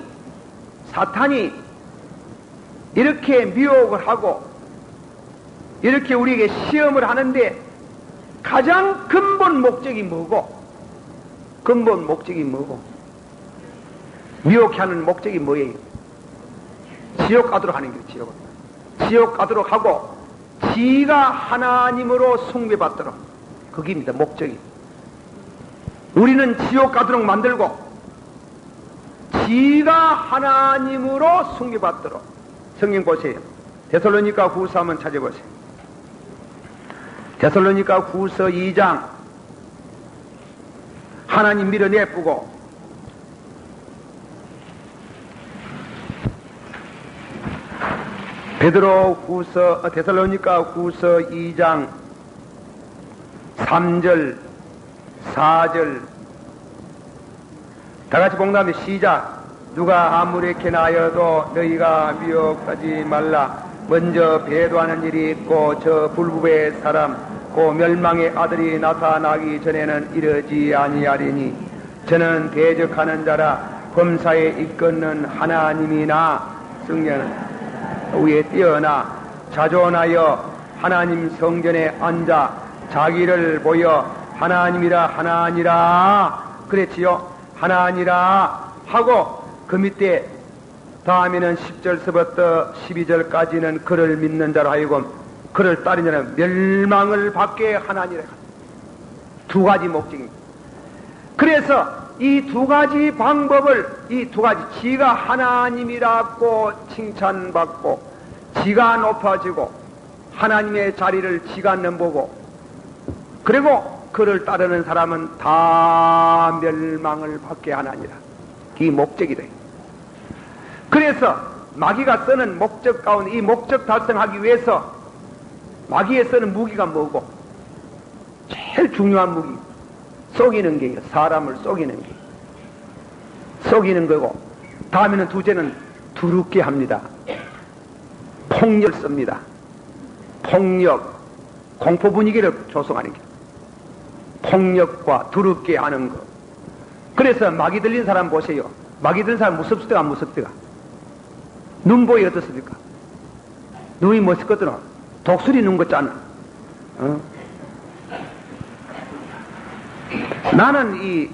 이렇게 미혹을 하고 이렇게 우리에게 시험을 하는데 가장 근본 목적이 뭐고, 미혹해 하는 목적이 뭐예요? 지옥 가도록 하는 거예요. 지옥 가도록 하고 지가 하나님으로 숭배받도록, 그게입니다. 목적이. 우리는 지옥 가도록 만들고 지가 하나님으로 숭배받도록. 성경 보세요. 데살로니가 후서 한번 찾아보세요. 데살로니가 후서 2장. 하나님 밀어내쁘고 데살로니가 후서 2장 3절 4절 다같이 봉답해 시작. 누가 아무렇게나 하여도 너희가 미혹하지 말라. 먼저 배도하는 일이 있고 저 불구의 사람 곧 멸망의 아들이 나타나기 전에는 이르지 아니하리니 저는 대적하는 자라 범사에 이끄는 하나님이나 성령 위에 뛰어나 자존하여 하나님 성전에 앉아 자기를 보여 하나님이라 그랬지요. 하나니라 하고 그 밑에 다음에는 10절서부터 12절까지는 그를 믿는 자로 하여금 그를 따르는 자는 멸망을 받게 하나니라. 두 가지 목적입니다. 그래서 이 두 가지 방법을, 이 두 가지, 지가 하나님이라고 칭찬받고 지가 높아지고 하나님의 자리를 지가 넘보고 그리고 그를 따르는 사람은 다 멸망을 받게 하나니라. 이 목적이 돼. 그래서 마귀가 쓰는 목적 가운데 이 목적 달성하기 위해서 마귀에 쓰는 무기가 뭐고? 제일 중요한 무기, 속이는 게요. 사람을 속이는 게. 속이는 거고, 다음에는 두째는 두렵게 합니다. 폭력을 씁니다. 폭력, 공포 분위기를 조성하는 게. 폭력과 두렵게 하는 거. 그래서 마귀 들린 사람 보세요. 마귀 들린 사람 무섭습니까? 안 무섭습니까? 눈보이 어떻습니까? 눈이 멋있거든. 독수리 눈 같잖아. 나는 이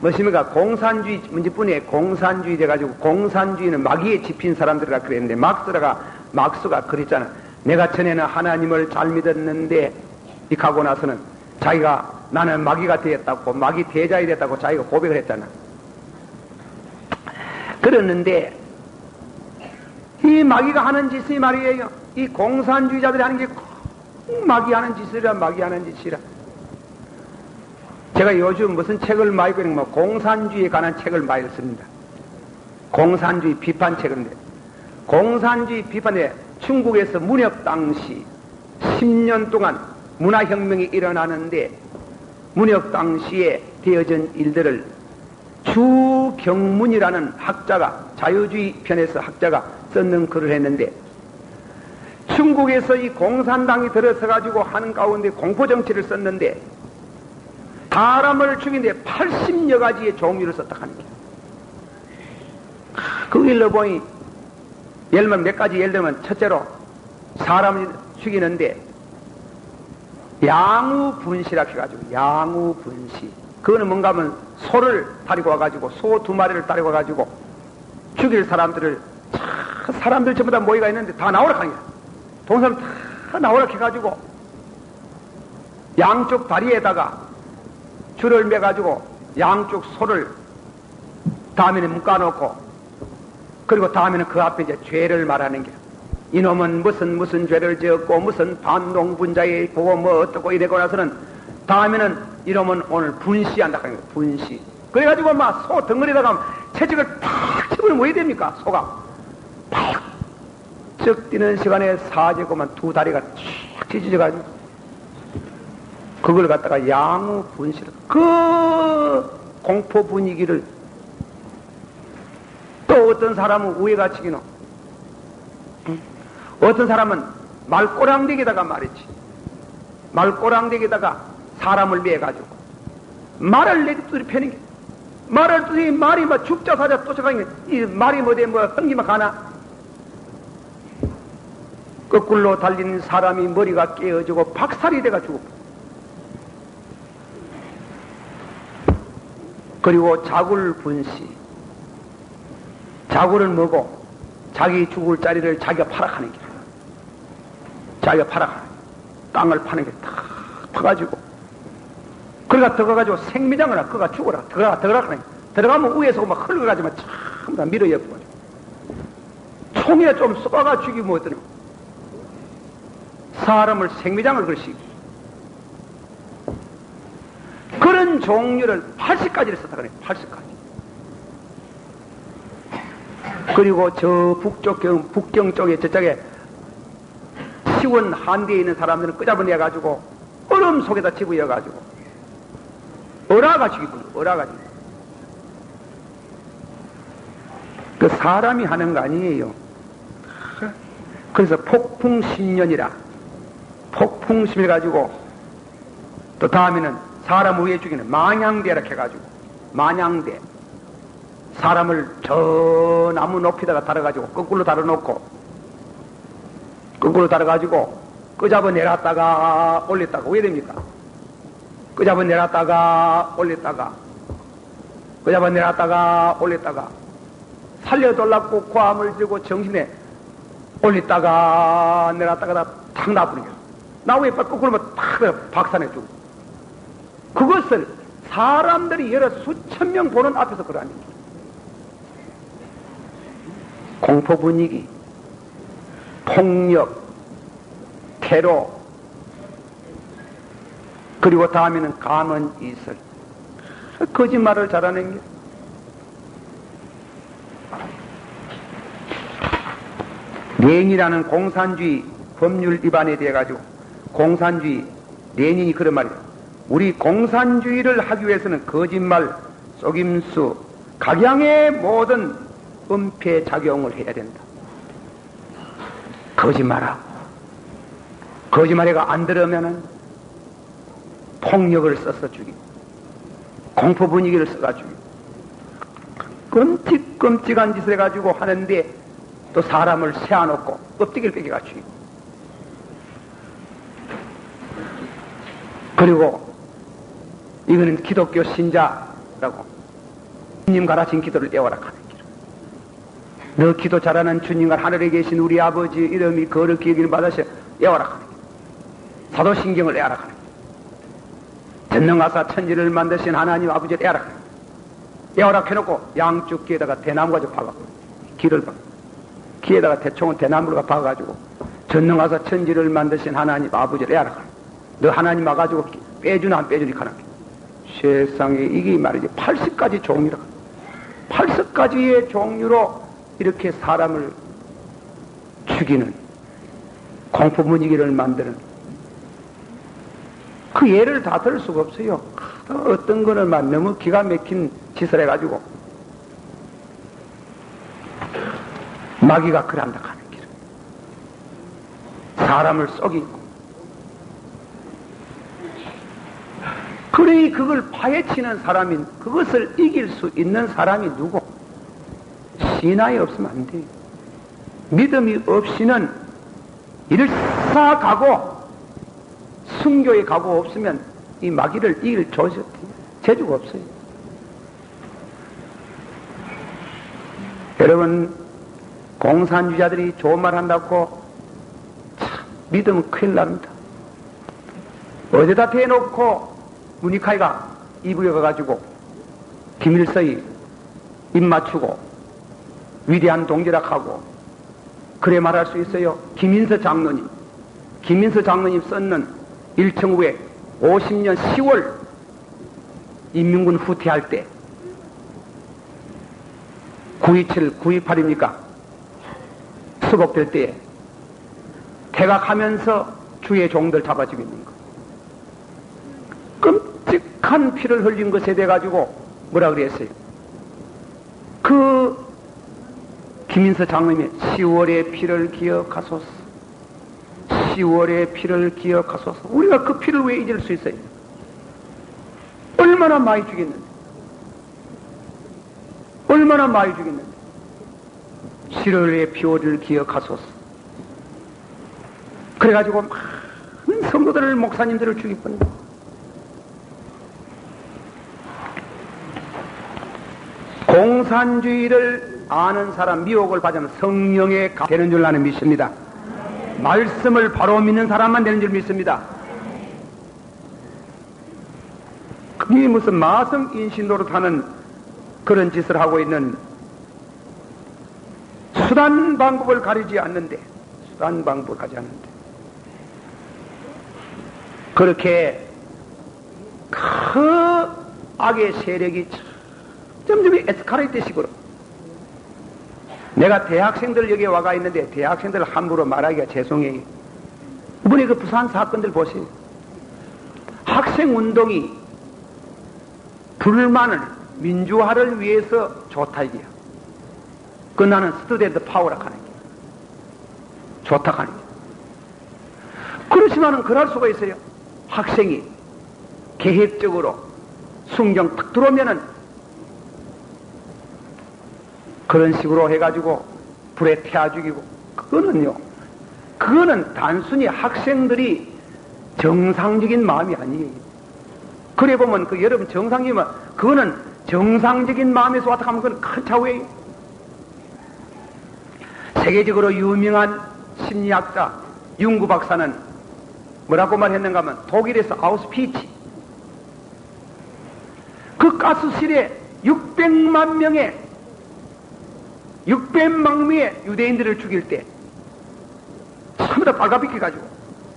뭐십니까? 공산주의 문제뿐에 공산주의 돼가지고 공산주의는 마귀에 집힌 사람들이라 그랬는데 막스가 그랬잖아. 내가 전에는 하나님을 잘 믿었는데 이 가고 나서는 자기가 나는 마귀가 되었다고, 마귀 대자이 됐다고 자기가 고백을 했잖아. 그랬는데 이 마귀가 하는 짓이 말이에요. 이 공산주의자들이 하는 게 마귀 하는 짓이라. 제가 요즘 무슨 책을 많이 읽으면 공산주의에 관한 책을 많이 씁니다. 공산주의 비판책인데, 공산주의 비판에 중국에서 문혁 당시 10년 동안 문화혁명이 일어나는데 문혁 당시에 되어진 일들을 주경문이라는 학자가, 자유주의 편에서 학자가 썼는 글을 했는데, 중국에서 이 공산당이 들어서가지고 하는 가운데 공포정치를 썼는데 사람을 죽이는데 80여 가지의 종류를 썼다 하는 게. 그 일로 보니 예를 들면 몇 가지, 예를 들면 첫째로 사람을 죽이는데 양우분시라고 해가지고, 양우분시, 그거는 뭔가 하면 소를 데리고 와가지고, 소 2마리를 데리고 와가지고 죽일 사람들을 사람들 전부 다 모이가 있는데 다 나오라 하는 거야. 동사람 다 나오라 해가지고 양쪽 다리에다가 줄을 매가지고 양쪽 소를 다음에는 묶어놓고, 그리고 다음에는 그 앞에 이제 죄를 말하는 게, 이놈은 무슨 죄를 지었고, 무슨 반동분자에 보고 뭐 어떻고 이래고 나서는, 다음에는 이놈은 오늘 분시한다 하는 거예요. 분시. 그래가지고 막 소 덩어리다가 채찍을 탁 집어넣으면 뭐 해야 됩니까? 소가. 쩍 뛰는 시간에 사제고만 두 다리가 쫙 찢어져가지고, 그걸 갖다가 양우 분시를, 그 공포 분위기를 또 어떤 사람은 우애가 치기노. 어떤 사람은 말꼬랑대기다가 말이지. 말꼬랑대기다가 사람을 매가지고 말을 내두드리 패는 게, 말을 두드리 말이 뭐 죽자 사자 쫓아가는 게, 이 말이 뭐대 뭐 흥기만 가나. 거꾸로 달린 사람이 머리가 깨어지고 박살이 돼가 죽어. 그리고 자굴 분시. 자굴은 뭐고? 자기 죽을 자리를 자기가 팔아가는 게. 자기가 팔아가는 게. 땅을 파는 게 탁 파가지고. 그러가 들어가가지고 생미장을 하나, 그가 죽어라. 들어가라 하는 게. 들어가면 위에서 막 흘러가지고 전부 다 밀어엮고. 총에 좀 쏘아가 죽이면 어떠냐. 사람을 생미장을 걸으시고. 그런 종류를 80가지를 썼다 그래요. 80가지. 그리고 저 북경 쪽에 저쪽에 시원 한대에 있는 사람들은 끄잡아내가지고 얼음 속에다 집어여가지고 얼어가지고 얼어가지고. 그 사람이 하는 거 아니에요. 그래서 폭풍신년이라 폭풍심을 가지고, 또 다음에는 사람 위에 죽이는 만양대라 해가지고, 만양대. 사람을 저 나무 높이다가 달아가지고, 거꾸로 달아놓고, 거꾸로 달아가지고, 끄잡아 내렸다가 올렸다가, 왜 됩니까? 끄잡아 내렸다가 올렸다가, 끄잡아 내렸다가 올렸다가, 살려돌라고 고함을 들고 정신에 올렸다가 내렸다가 탁 놔버린 거야. 나무에 거꾸로만 탁 박산해주고. 그것을 사람들이 여러 수천 명 보는 앞에서 그러는 거야. 공포 분위기, 폭력, 테러, 그리고 다음에는 감언 이설. 거짓말을 잘하는 게. 레닌이라는 공산주의 법률 위반에 대해 가지고, 공산주의, 레닌이 그런 말이에요. 우리 공산주의를 하기 위해서는 거짓말, 속임수, 각양의 모든 은폐 작용을 해야 된다. 거짓말하고, 거짓말이가 안 들으면은 폭력을 써서 죽이고, 공포 분위기를 써가 죽이고, 끔찍끔찍한 짓을 해가지고 하는데, 또 사람을 세워놓고 껍데기를 빼겨가 죽이고. 그리고 이거는 기독교 신자라고, 주님 가르친 기도를 애워라 하는 길. 너 기도 잘하는 주님과 하늘에 계신 우리 아버지 이름이 거룩히 여기를 받으셔 애워라 하는 길. 사도신경을 애워라 하는 길. 전능하사 천지를 만드신 하나님 아버지를 애워라 하는 길. 애워라 해놓고 양쪽 귀에다가 대나무 가지고 박아. 길을 박아. 귀에다가 대총은 대나무를 박아가지고 전능하사 천지를 만드신 하나님 아버지를 애워라 하는 길. 너 하나님 와가지고 빼주나 안 빼주니 가는 길. 세상에 이게 말이지 80가지 종류라. 80가지의 종류로 이렇게 사람을 죽이는 공포 분위기를 만드는, 그 예를 다 들 수가 없어요. 어떤 거는 막 너무 기가 막힌 짓을 해가지고 마귀가 그란다 하는 길. 사람을 속이고. 그러니 그걸 파헤치는 사람이, 그것을 이길 수 있는 사람이 누구? 신앙이 없으면 안 돼. 믿음이 없이는 일사 가고 순교에 가고 없으면 이 마귀를 이길 재주가 없어요. 여러분, 공산주의자들이 좋은 말 한다고 참 믿으면 큰일 납니다. 어디다 대놓고 문익하이가 이북에 가가지고 김일성이 입맞추고 위대한 동지락하고 그래 말할 수 있어요. 김인서 장로님 썼는 일청후에 50년 10월 인민군 후퇴할 때 9.27, 9.28입니까? 수복될 때에 태각하면서 주의 종들 잡아주고 있는 거. 끔찍한 피를 흘린 것에 대해 가지고 뭐라 그랬어요? 그 김인서 장로님의 10월의 피를 기억하소서. 10월의 피를 기억하소서. 우리가 그 피를 왜 잊을 수 있어요? 얼마나 많이 죽였는데. 얼마나 많이 죽였는데. 10월의 피를 기억하소서. 그래가지고 많은 성도들을, 목사님들을 죽일 뻔했다. 공산주의를 아는 사람, 미혹을 받으면 성령에 되는 줄 나는 믿습니다. 말씀을 바로 믿는 사람만 되는 줄 믿습니다. 그게 무슨 마성 인신노릇하는 그런 짓을 하고 있는, 수단 방법을 가리지 않는데, 그렇게 그 악의 세력이 점점 에스카레이트 식으로. 내가 대학생들 여기 와가 있는데 대학생들 함부로 말하기가 죄송해요. 이번에 그 부산 사건들 보세요. 학생운동이 불만을, 민주화를 위해서 좋다 이게야. 그 나는 스튜던트 파워라 하는 게 좋다 하는 게. 그렇지만은 그럴 수가 있어요. 학생이 계획적으로 순경 탁 들어오면은 그런 식으로 해가지고 불에 태워 죽이고, 그거는 단순히 학생들이 정상적인 마음이 아니에요. 그래 보면 그 여러분 정상이면 그거는 정상적인 마음에서 왔다 하면 그건 큰 차후예요. 세계적으로 유명한 심리학자 융구 박사는 뭐라고 말했는가 하면, 독일에서 아우슈비츠 그 가스실에 600만 명의 유대인들을 죽일 때 전부 다 빨가벗겨 가지고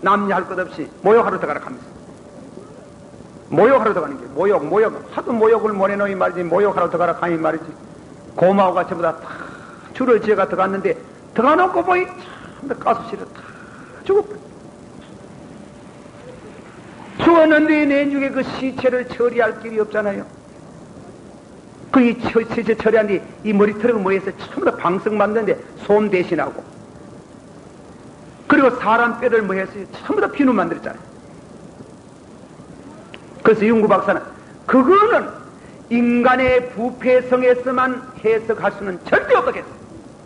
남녀 할 것 없이 모욕하러 들어가라 하면서, 모욕하러 들어가는 게 모욕 하도 모욕을 못 해놓이 말이지, 모욕하러 들어가라 하니 말이지. 고마워가 전부 다 줄을 지어가 들어갔는데 들어가놓고 보니 전부 다 가스실에 다 죽었거든. 죽었는데 내중에 그 시체를 처리할 길이 없잖아요. 그 시체 처리한 뒤 이 머리털은 뭐해서 전부 다 방석 만드는데 솜 대신하고, 그리고 사람 뼈를 뭐 했어요? 전부 다 비누 만들었잖아요. 그래서 융구 박사는 그거는 인간의 부패성에서만 해석할 수는 절대 없겠어.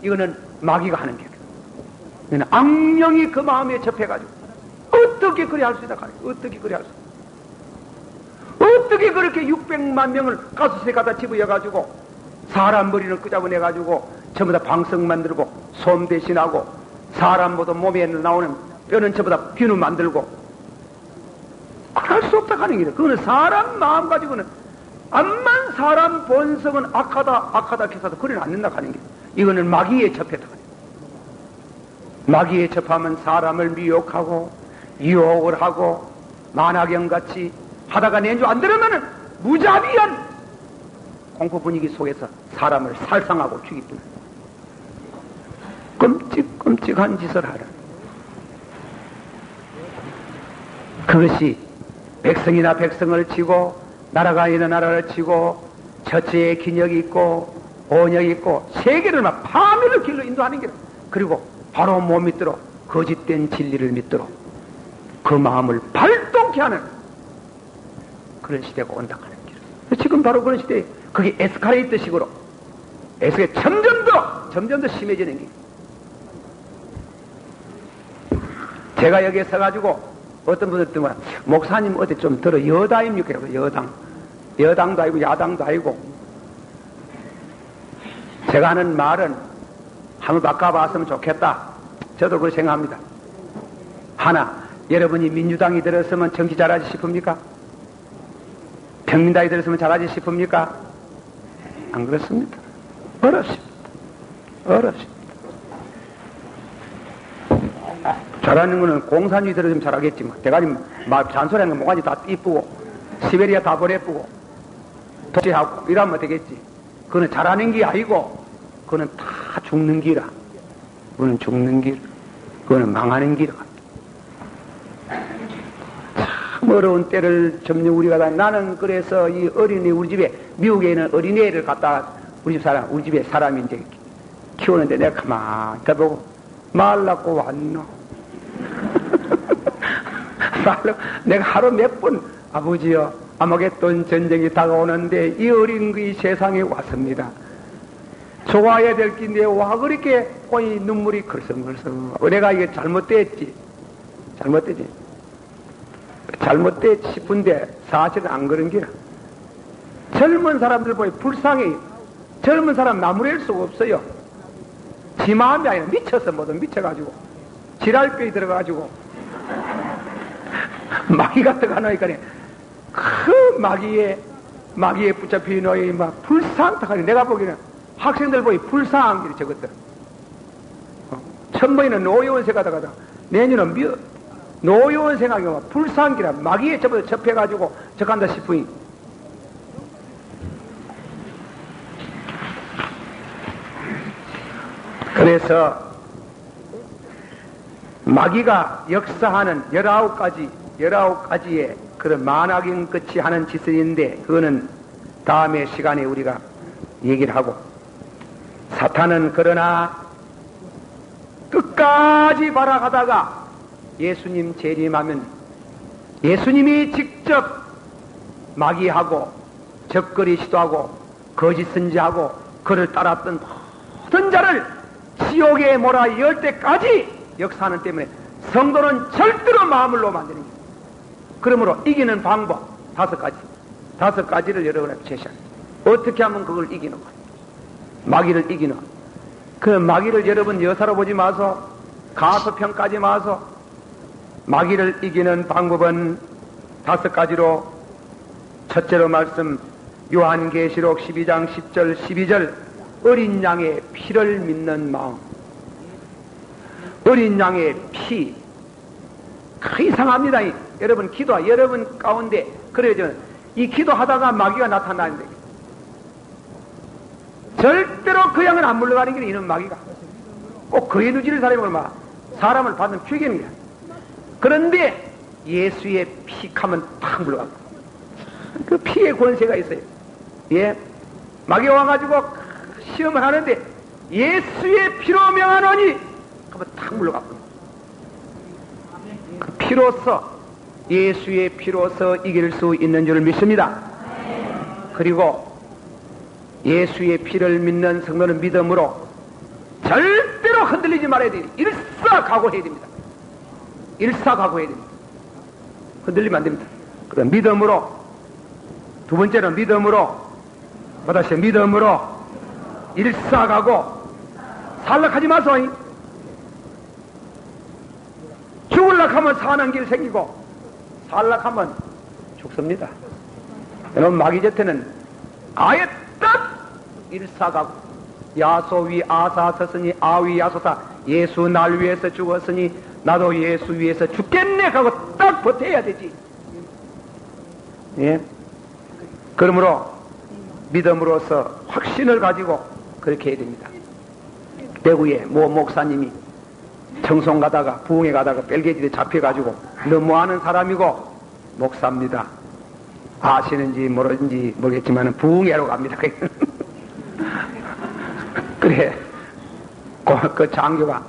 이거는 마귀가 하는 게. 이거는 악령이 그 마음에 접해가지고 어떻게 그리 할 수 있다. 어떻게 그리 할 수 있다. 어떻게 그렇게 600만 명을 가스실에 갖다 집어여가지고 사람 머리를 끄잡아내가지고 전부 다 방석 만들고 솜 대신하고 사람 모두 몸에 나오는 뼈는 전부 다 비누 만들고, 그럴 수 없다 하는 거예요. 그거는 사람 마음 가지고는, 암만 사람 본성은 악하다 해서도 그래 않는다 하는 거예요. 이거는 마귀에 접했다. 마귀에 접하면 사람을 미혹하고 유혹을 하고 만화경같이 하다가 내주 안 들으면은 무자비한 공포 분위기 속에서 사람을 살상하고 죽이뿐. 끔찍한 짓을 하라. 그것이 백성이나 백성을 치고 나라가 아니나 나라를 치고 처처에 기력이 있고 온역이 있고 세계를 막 파멸의 길로 인도하는 게, 그리고 바로 못 믿도록 거짓된 진리를 믿도록 그 마음을 발동케 하는 그런 시대가 온다 하는 길. 지금 바로 그런 시대에 그게 에스카레이트 식으로 점점 더 심해지는 게. 제가 여기에 서가지고 어떤 분들 때문에 목사님 어디 좀 들어 여다입니까? 여당도 아니고 야당도 아니고. 제가 하는 말은 한번 바꿔봤으면 좋겠다. 저도 그렇게 생각합니다. 하나, 여러분이 민주당이 들었으면 정치 잘하지 싶습니까? 평민당이 들었으면 잘하지 싶습니까? 안 그렇습니다. 어렵습니다. 어렵습니다. 잘하는 거는 공산주의 들어주면 잘하겠지만, 대가리 막 잔소리하는 거 뭐가지 다 이쁘고, 시베리아 다 보내쁘고, 도시하고, 이러면 되겠지. 그거는 잘하는 게 아니고, 그거는 다 죽는 기라. 그거는 죽는 길. 그거는 망하는 기라. 참 어려운 때를 점령 우리가 다, 나는 그래서 이 어린이 우리 집에, 미국에 있는 어린애를 갖다 우리 집에 사람이 이제 키우는데 내가 가만히 보고, 말 낳고 왔노? 내가 하루 몇 번, 아버지여, 아마겟돈 전쟁이 다가오는데 이 어린 그이 세상에 왔습니다. 좋아야 될 긴데 와 그렇게 거의 눈물이 걸성걸성. 내가 이게 잘못됐지. 잘못됐지 싶은데 사실은 안 그런 게야. 젊은 사람들 보니 불쌍해. 젊은 사람 나무랄 수가 없어요. 지 마음이 아니라 미쳤어. 뭐든 미쳐가지고 지랄병이 들어가가지고 마귀가 들어가니까 그 마귀에 붙잡힌 너희 막 불쌍하니 내가 보기에는 학생들 보니 불쌍한 길이 저것들. 천번에는 노여운 생각하다가 내년은 노여운 생각이 막 불쌍한 길이라 마귀에 접해가지고 적한다 싶으니 그래서 마귀가 역사하는 19가지의 그런 만악인 끝이 하는 짓을 있는데 그거는 다음에 시간에 우리가 얘기를 하고 사탄은 그러나 끝까지 바라가다가 예수님 재림하면 예수님이 직접 마귀하고 적거리 시도하고 거짓 선지하고 그를 따랐던 모든 자를 지옥에 몰아 열 때까지 역사하는 때문에 성도는 절대로 마음을 놓으면 안 되는 거예요. 그러므로 이기는 방법 5가지를 여러분에게 제시합니다. 어떻게 하면 그걸 이기는 거예요? 마귀를 이기는. 그 마귀를 여러분 여사로 보지 마서 가소평가하지 마서 마귀를 이기는 방법은 5가지로 첫째로 말씀 요한계시록 12장 10절 12절 어린 양의 피를 믿는 마음. 어린 양의 피. 이상합니다. 여러분 기도하 여러분 가운데 그래요. 이 기도하다가 마귀가 나타나는데 절대로 그 양은 안 물러가는 게 이런 마귀가 꼭 그의 누지를 사람을 막 사람을 받는 죽이는 거야. 그런데 예수의 픽하면 탁 물러가고 그 피의 권세가 있어요. 예, 마귀가 와가지고 시험을 하는데 예수의 피로 명하노니 하면 탁 물러가고 그 피로서 예수의 피로서 이길 수 있는 줄 믿습니다. 그리고 예수의 피를 믿는 성도는 믿음으로 절대로 흔들리지 말아야 돼요. 일사각오해야 됩니다. 일사각오해야 됩니다. 흔들리면 안 됩니다. 그럼 믿음으로 두 번째는 믿음으로 다시 믿음으로 일사각오 살락하지 마소이. 죽을락 하면 사는 길 생기고 살락하면 죽습니다. 여러분 마귀제태는 아예 딱 일사각오 야소위 아사서스니 아위 야소사 예수 날 위해서 죽었으니 나도 예수 위해서 죽겠네 하고 딱 버텨야 되지. 예? 그러므로 믿음으로써 확신을 가지고 그렇게 해야 됩니다. 대구에 모 목사님이 청송 가다가 부흥회 가다가 벨게지에 잡혀가지고 너무 아는 사람이고 목사입니다. 아시는지 모르는지 모르겠지만 부흥회로 갑니다. 그래 그 장교가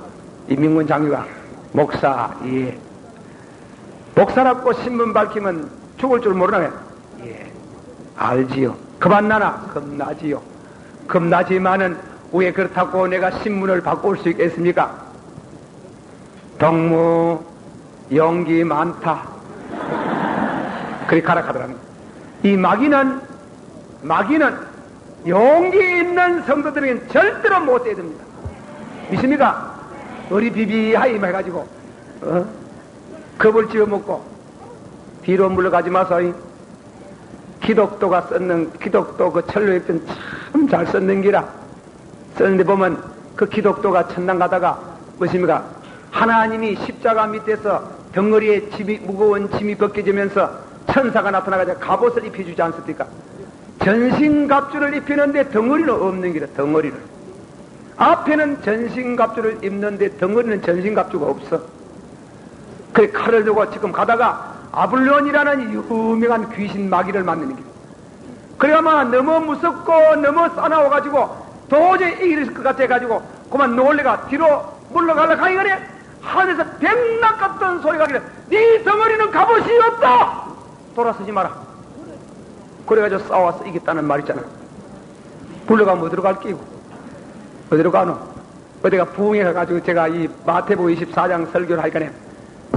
이민군 장교가 목사 예 목사라고 신문 밝히면 죽을 줄 모르나 예 알지요. 그만나나 겁나지요. 겁나지만은 왜 그렇다고 내가 신문을 바꿀 수 있겠습니까? 덕무 연기 많다. 그렇게 가락하더랍니다. 이 마귀는 용기 있는 성도들에게는 절대로 못 대듭니다. 믿습니까? 어리 비비하이 해가지고 겁을 집어먹고 뒤로 물러가지 마소이. 기독도가 썼는 기독도 그 철로했던 참 잘 썼는 기라. 쓰는데 보면 그 기독도가 천당 가다가 무엇입니까? 하나님이 십자가 밑에서 덩어리에 무거운 짐이 벗겨지면서 천사가 나타나가지고 갑옷을 입혀주지 않습니까? 전신갑주를 입히는데 덩어리는 없는 길이야. 덩어리를 앞에는 전신갑주를 입는데 덩어리는 전신갑주가 없어. 그래 칼을 들고 지금 가다가 아블론이라는 유명한 귀신 마귀를 만나는 길. 그래야만 너무 무섭고 너무 싸나워가지고 도저히 이길 것 같아가지고 그만 놀래가 뒤로 물러가려고 하니 그래 하늘에서 백낙 같던 소리가 그래 네 덩어리는 갑옷이 없다. 돌아서지 마라. 그래가지고 싸워서 이겼다는 말 있잖아. 물러가면 어디로 갈 끼고 어디로 가노? 어디가 부흥해가지고 제가 이 마태복음 24장 설교를 하니까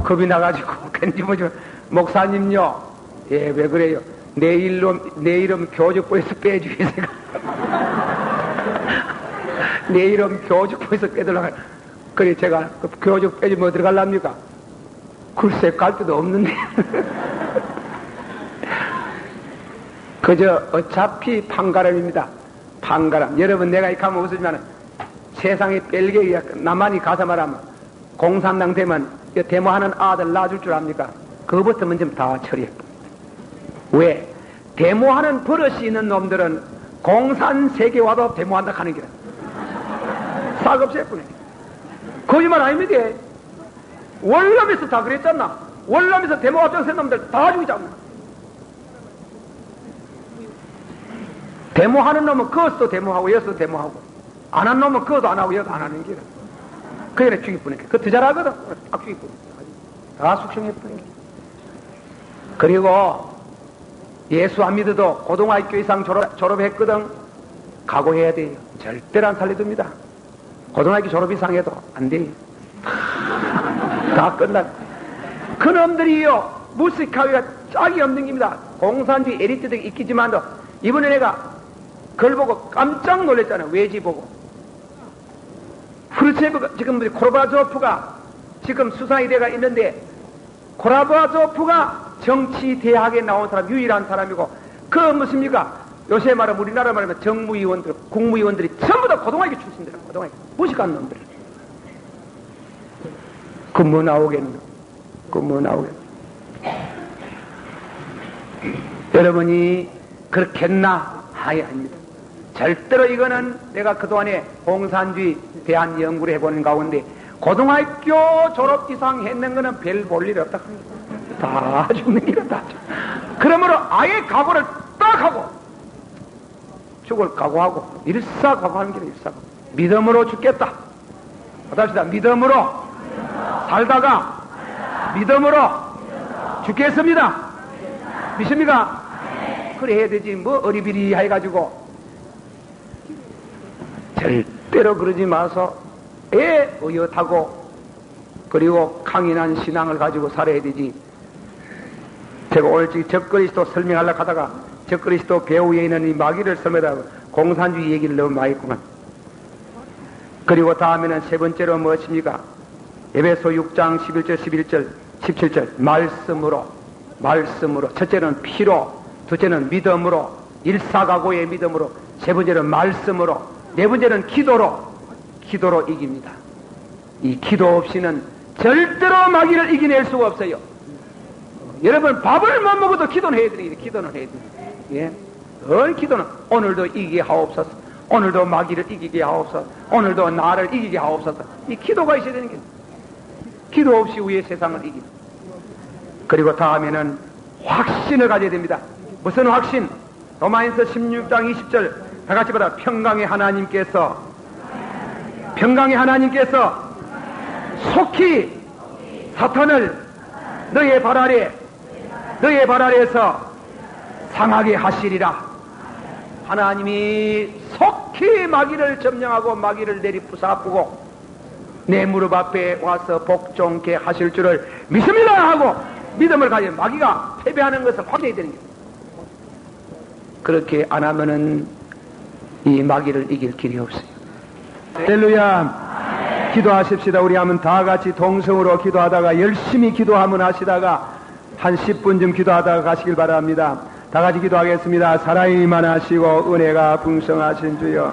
겁이 나가지고 괜히 뭐죠 목사님요 예 왜 그래요? 내 이름 교직부에서 빼주세요. 내 이름 교직부에서 빼들어가. 그래 제가 그 교직 빼주면 어디로 갈랍니까? 글쎄 갈 데도 없는데. 그저 어차피 판가름입니다. 판가름. 여러분 내가 이렇게 하면 웃으지만 세상에 뺄개기야. 나만이 가서 말하면 공산당 되면 데모하는 아들 낳아줄 줄 압니까? 그것부터 먼저 다 처리해. 왜? 데모하는 버릇이 있는 놈들은 공산 세계 와도 데모한다 하는 게라. 싹없이 했구나. 거짓말 아닙니다. 월남에서 다 그랬잖아. 월남에서 데모 앞장선 놈들 다 죽이자고. 데모하는 놈은 그것도 데모하고 여기서도 데모하고 안 한 놈은 그것도 안 하고 여기도 안 하는 게라. 그게 죽일 뿐이야. 그거 더 잘하거든. 딱 죽일 뿐이야. 다 숙성해 뿐이야. 그리고 예수 안 믿어도 고등학교 이상 졸업했거든. 각오해야 돼요. 절대로 안 살려둡니다. 고등학교 졸업 이상 해도 안 돼요. 다 끝나. 그놈들이요 무식하기가 짝이 없는 겁니다. 공산주의 에리트들이 있겠지만도 이번에 내가 그걸 보고 깜짝 놀랐잖아요. 외지 보고. 프르체브가 지금 고르바조프가 지금 수상이대가 있는데 고르바조프가 정치대학에 나온 사람 유일한 사람이고 그 무엇입니까? 요새 말하면 우리나라 말하면 정무위원들 국무위원들이 전부 다 고등학교 출신들이야. 고등학교 무식한 놈들. 그 뭐 나오겠노? 그 뭐 나오겠노? 여러분이 그렇겠나? 아예 아닙니다. 절대로 이거는 내가 그동안에 공산주의 대한 연구를 해보는 가운데 고등학교 졸업 이상 했는 거는 별 볼 일 없다. 다 죽는 기라 다 죽. 그러므로 아예 각오를 딱 하고 죽을 각오하고 일사각오하는 게 일사각오. 믿음으로 죽겠다. 합시다. 믿음으로 살다가 믿음으로 죽겠습니다. 믿습니까? 그래 해야 되지. 뭐 어리비리 해가지고 절대로 그러지 마서 의젓하고 그리고 강인한 신앙을 가지고 살아야 되지. 제가 오늘 적그리스도 설명하려고 하다가 적그리스도 배후에 있는 이 마귀를 설명하다가 공산주의 얘기를 너무 많이 했구만. 그리고 다음에는 세 번째로 무엇입니까? 에베소 6장 11절 17절 말씀으로 첫째는 피로 둘째는 믿음으로 일사각오의 믿음으로 세 번째는 말씀으로 네 번째는 기도로 이깁니다. 이 기도 없이는 절대로 마귀를 이겨낼 수가 없어요. 여러분 밥을 못 먹어도 기도는 해야 되니 기도는 해야 되니. 예? 기도는 오늘도 이기게 하옵소서. 오늘도 마귀를 이기게 하옵소서. 오늘도 나를 이기게 하옵소서. 이 기도가 있어야 되는 게 기도 없이 위에 세상을 이깁니다. 그리고 다음에는 확신을 가져야 됩니다. 무슨 확신? 로마인서 16장 20절 다 같이 보다 평강의 하나님께서 속히 사탄을 너의 발 아래에서 상하게 하시리라. 하나님이 속히 마귀를 점령하고 마귀를 내리 부사쁘고 내 무릎 앞에 와서 복종케 하실 줄을 믿습니다 하고 믿음을 가지면 마귀가 패배하는 것을 확인해야 되는 거예요. 그렇게 안 하면은 이 마귀를 이길 길이 없어요. 할렐루야. 기도하십시다. 우리 하면 다 같이 동성으로 기도하다가 열심히 기도하면 하시다가 한 10분쯤 기도하다가 가시길 바랍니다. 다 같이 기도하겠습니다. 사랑이 많으시고 은혜가 풍성하신 주여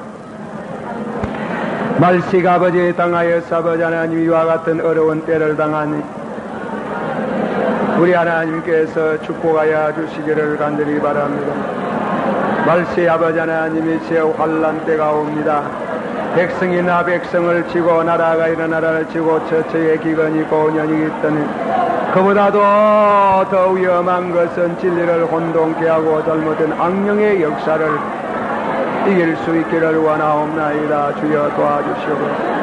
말씩 아버지의 땅하여서 아버지 하나님 이와 같은 어려운 때를 당하니 우리 하나님께서 축복하여 주시기를 간절히 바랍니다. 말씨 아버지 하나님이 제 환난 때가 옵니다. 백성이 나 백성을 치고 나라가 이런 나라를 치고 처처의 기근이 고년이 있더니 그보다도 더 위험한 것은 진리를 혼동케 하고 잘못된 악령의 역사를 이길 수 있기를 원하옵나이다. 주여 도와주시옵소서.